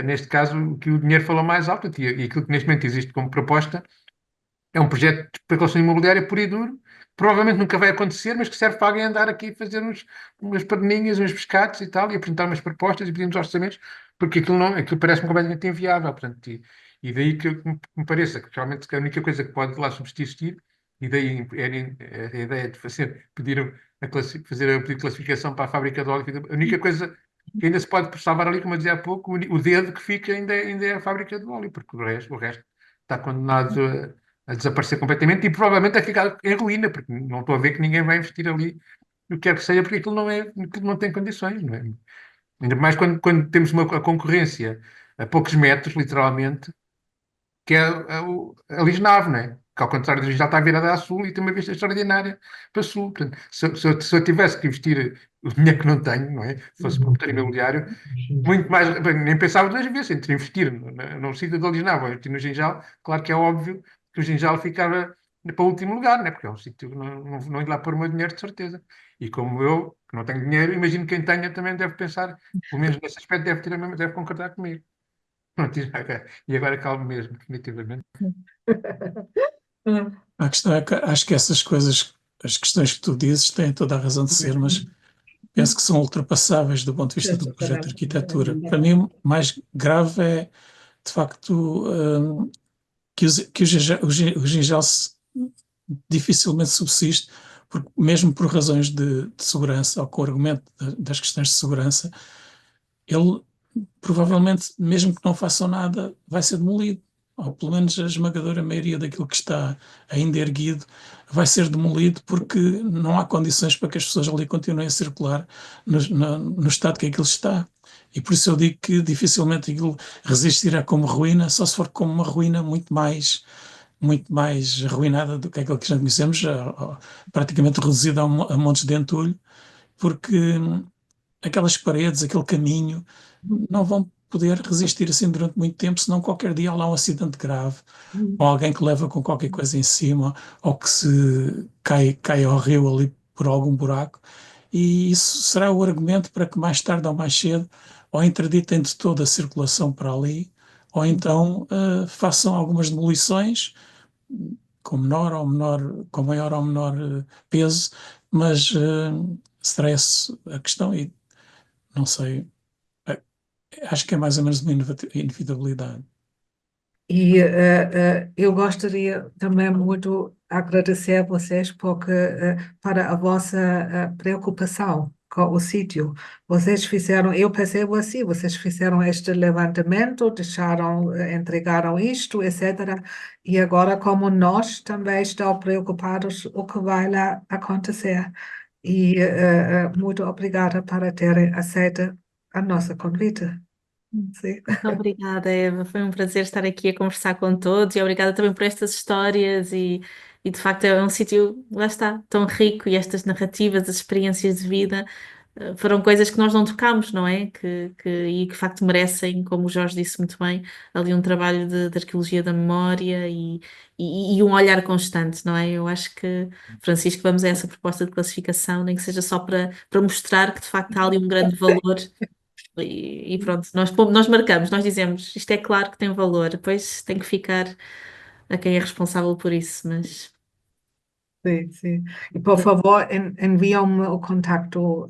neste caso, que o dinheiro falou mais alto e aquilo que neste momento existe como proposta é um projeto de especulação imobiliária puro e duro, provavelmente nunca vai acontecer, mas que serve para alguém andar aqui a fazer umas perninhas, uns pescados e tal, e apresentar umas propostas e pedir uns orçamentos, porque aquilo parece-me completamente inviável. Portanto, e daí que me pareça que realmente a única coisa que pode lá subsistir, e daí era a ideia de fazer o pedido de classificação para a fábrica de óleo, a única coisa que ainda se pode salvar ali, como eu dizia há pouco, o dedo que fica ainda é a fábrica de óleo, porque o resto está condenado a desaparecer completamente e provavelmente a ficar em ruína, porque não estou a ver que ninguém vai investir ali o que quer que seja, porque aquilo não tem condições, não é? Ainda mais quando temos a concorrência a poucos metros, literalmente, que é a Lisnave, não é? Que ao contrário do já está virada a sul e tem uma vista extraordinária para sul. Portanto, se eu tivesse que investir o dinheiro que não tenho, não é? Fosse promotor imobiliário, muito mais, bem, nem pensava duas vezes entre investir no sítio da Lisnave ou investir no Ginjal. Claro que é óbvio que o Ginjal ficava para o último lugar, né? Porque é um sítio que não ir lá pôr o meu dinheiro de certeza. E como eu, que não tenho dinheiro, imagino que quem tenha também deve pensar, pelo menos nesse aspecto, deve concordar comigo. Pronto, e agora calmo mesmo, definitivamente. A questão é que acho que essas coisas, as questões que tu dizes, têm toda a razão de ser, mas penso que são ultrapassáveis do ponto de vista do projeto de arquitetura. Para mim, o mais grave é, de facto, que o Ginjal dificilmente subsiste, mesmo por razões de segurança, ou com o argumento das questões de segurança, ele provavelmente, mesmo que não façam nada, vai ser demolido. Ou pelo menos a esmagadora maioria daquilo que está ainda erguido vai ser demolido porque não há condições para que as pessoas ali continuem a circular no estado que aquilo está. E por isso eu digo que dificilmente aquilo resistirá como ruína, só se for como uma ruína muito mais arruinada do que aquilo que já conhecemos, praticamente reduzida a montes de entulho, porque aquelas paredes, aquele caminho, não vão poder resistir assim durante muito tempo, senão qualquer dia há lá um acidente grave, ou alguém que leva com qualquer coisa em cima, ou que se cai ao rio ali por algum buraco, e isso será o argumento para que mais tarde ou mais cedo ou interditem de toda a circulação para ali, ou então façam algumas demolições com com maior ou menor peso, mas será essa a questão e não sei, acho que é mais ou menos uma inevitabilidade. E eu gostaria também muito agradecer a vocês porque, para a vossa preocupação com o sítio. Vocês fizeram, eu percebo assim, vocês fizeram este levantamento, entregaram isto, etc. E agora, como nós também estamos preocupados o que vai lá acontecer. E muito obrigada por terem aceito a nossa convite. Sim. Muito obrigada, Eva. Foi um prazer estar aqui a conversar com todos e obrigada também por estas histórias e de facto é um sítio, lá está, tão rico e estas narrativas, as experiências de vida foram coisas que nós não tocámos, não é? E que de facto merecem, como o Jorge disse muito bem, ali um trabalho de arqueologia da memória e um olhar constante, não é? Eu acho que, Francisco, vamos a essa proposta de classificação, nem que seja só para mostrar que de facto há ali um grande valor. E pronto, nós marcamos, nós dizemos, isto é claro que tem valor, depois tem que ficar a quem é responsável por isso, mas Sim, sim. E por favor, enviam-me o contacto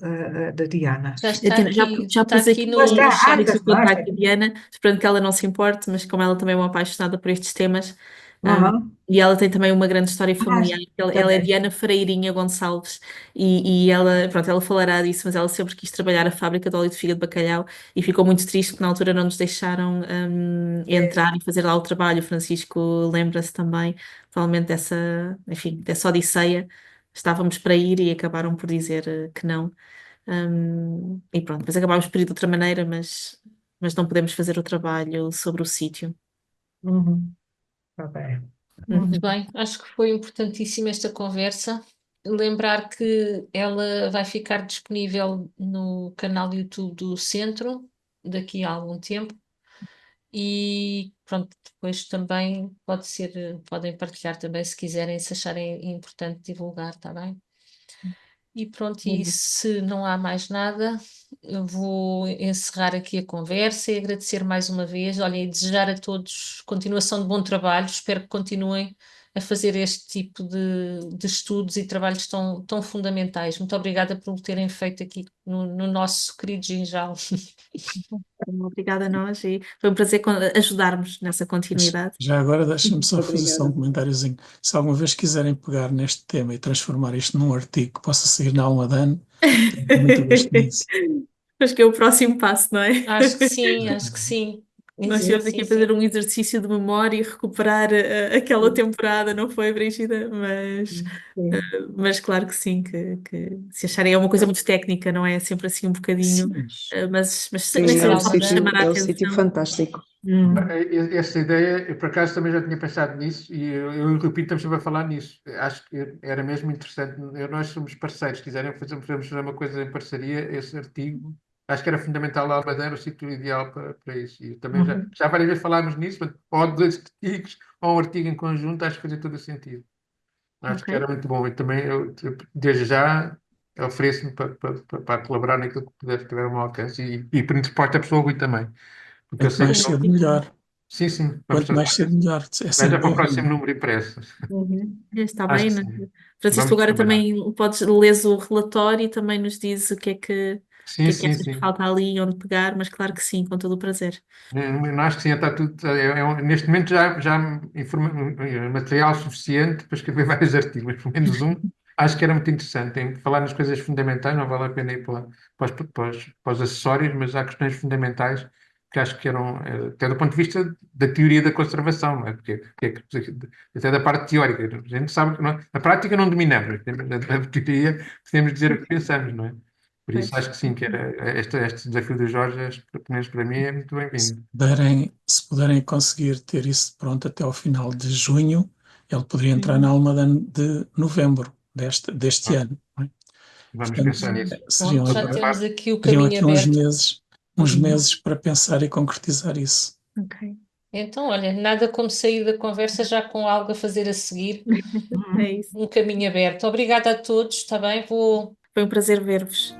da Diana. Já está já está pus aqui aqui no no está, chat está, o contacto da Diana, esperando que ela não se importe, mas como ela também é uma apaixonada por estes temas, Aham. e ela tem também uma grande história Ah, familiar, ela está é bem. Diana Freirinha Gonçalves, e ela, pronto, ela falará disso, mas ela sempre quis trabalhar a fábrica de óleo de fígado de bacalhau e ficou muito triste que na altura não nos deixaram entrar e fazer lá o trabalho. O Francisco lembra-se também, provavelmente enfim, dessa odisseia. Estávamos para ir e acabaram por dizer que não. E pronto, depois acabámos por ir de outra maneira, mas não podemos fazer o trabalho sobre o sítio. Uhum. Está bem. muito bem. Acho que foi importantíssima esta conversa. Lembrar que ela vai ficar disponível no canal do YouTube do Centro daqui a algum tempo. E pronto, depois também podem partilhar também se quiserem, se acharem importante divulgar, está bem? E pronto, e se não há mais nada, eu vou encerrar aqui a conversa e agradecer mais uma vez. Olha, e desejar a todos continuação de bom trabalho. Espero que continuem a fazer este tipo de estudos e trabalhos tão fundamentais. Muito obrigada por o terem feito aqui no nosso querido Ginjal. Obrigada a nós e foi um prazer ajudarmos nessa continuidade. Já agora deixem-me só Muito fazer só um obrigada. comentáriozinho. Se alguma vez quiserem pegar neste tema e transformar isto num artigo que possa sair na Almadane, tenho muito gosto nisso. Acho que é o próximo passo, não é? Acho que sim, acho que sim. Nós Sim, estivemos aqui a fazer um exercício de memória e recuperar aquela temporada, não foi, Brígida? Mas claro que sim, que se acharem é uma coisa muito técnica, não é sempre assim um bocadinho, Sim. mas Sim, nem que Ser seja só para Almadane. chamar a é um sítio atenção. fantástico. Essa ideia, eu por acaso também já tinha pensado nisso e eu e o Rui estamos sempre a falar nisso. Acho que era mesmo interessante. Nós somos parceiros, se quiserem podemos fazer uma coisa em parceria, esse artigo. Acho que era fundamental a Almadeira, o sítio ideal para isso. E também já várias vezes falámos nisso, mas ou dois artigos ou um artigo em conjunto, acho que fazia todo o sentido. Acho que Ok. era muito bom. E também eu desde já ofereço-me para colaborar naquilo que puder tiver ao meu alcance e por interposta a pessoa Rui também. Porque eu Quanto sei mais que cedo, melhor. sim, sim, vamos Quanto mais cedo, melhor. É vai já sempre para o bom. próximo número impresso. Está Acho bem, que né? sim. Francisco, Vamos agora trabalhar. também podes lês o relatório e também nos diz o que é Sim, que sim, achas que sim. falta ali e onde pegar, mas claro que sim, com todo o prazer. Eu acho que sim, está tudo. Neste momento já material suficiente para escrever vários artigos, mas pelo menos um. Acho que era muito interessante. Tem que falar nas coisas fundamentais, não vale a pena ir para os acessórios, mas há questões fundamentais que acho que eram, até do ponto de vista da teoria da conservação, não é? Até da parte teórica. A gente sabe que na prática não dominamos, mas na teoria podemos dizer o que pensamos, não é? Por isso Pois. acho que sim, que era este desafio do Jorge, pelo menos para mim, é muito bem-vindo. Se puderem conseguir ter isso pronto até ao final de junho, ele poderia entrar na Almadane de novembro deste Ah, ano. Não é? Vamos Portanto, pensar nisso. seriam, Pronto, já Outra temos parte. aqui o seriam caminho aqui aberto. uns meses para pensar e concretizar isso. Ok. Então, olha, nada como sair da conversa já com algo a fazer a seguir, É isso. um caminho aberto. Obrigada a todos, está bem? Foi um prazer ver-vos.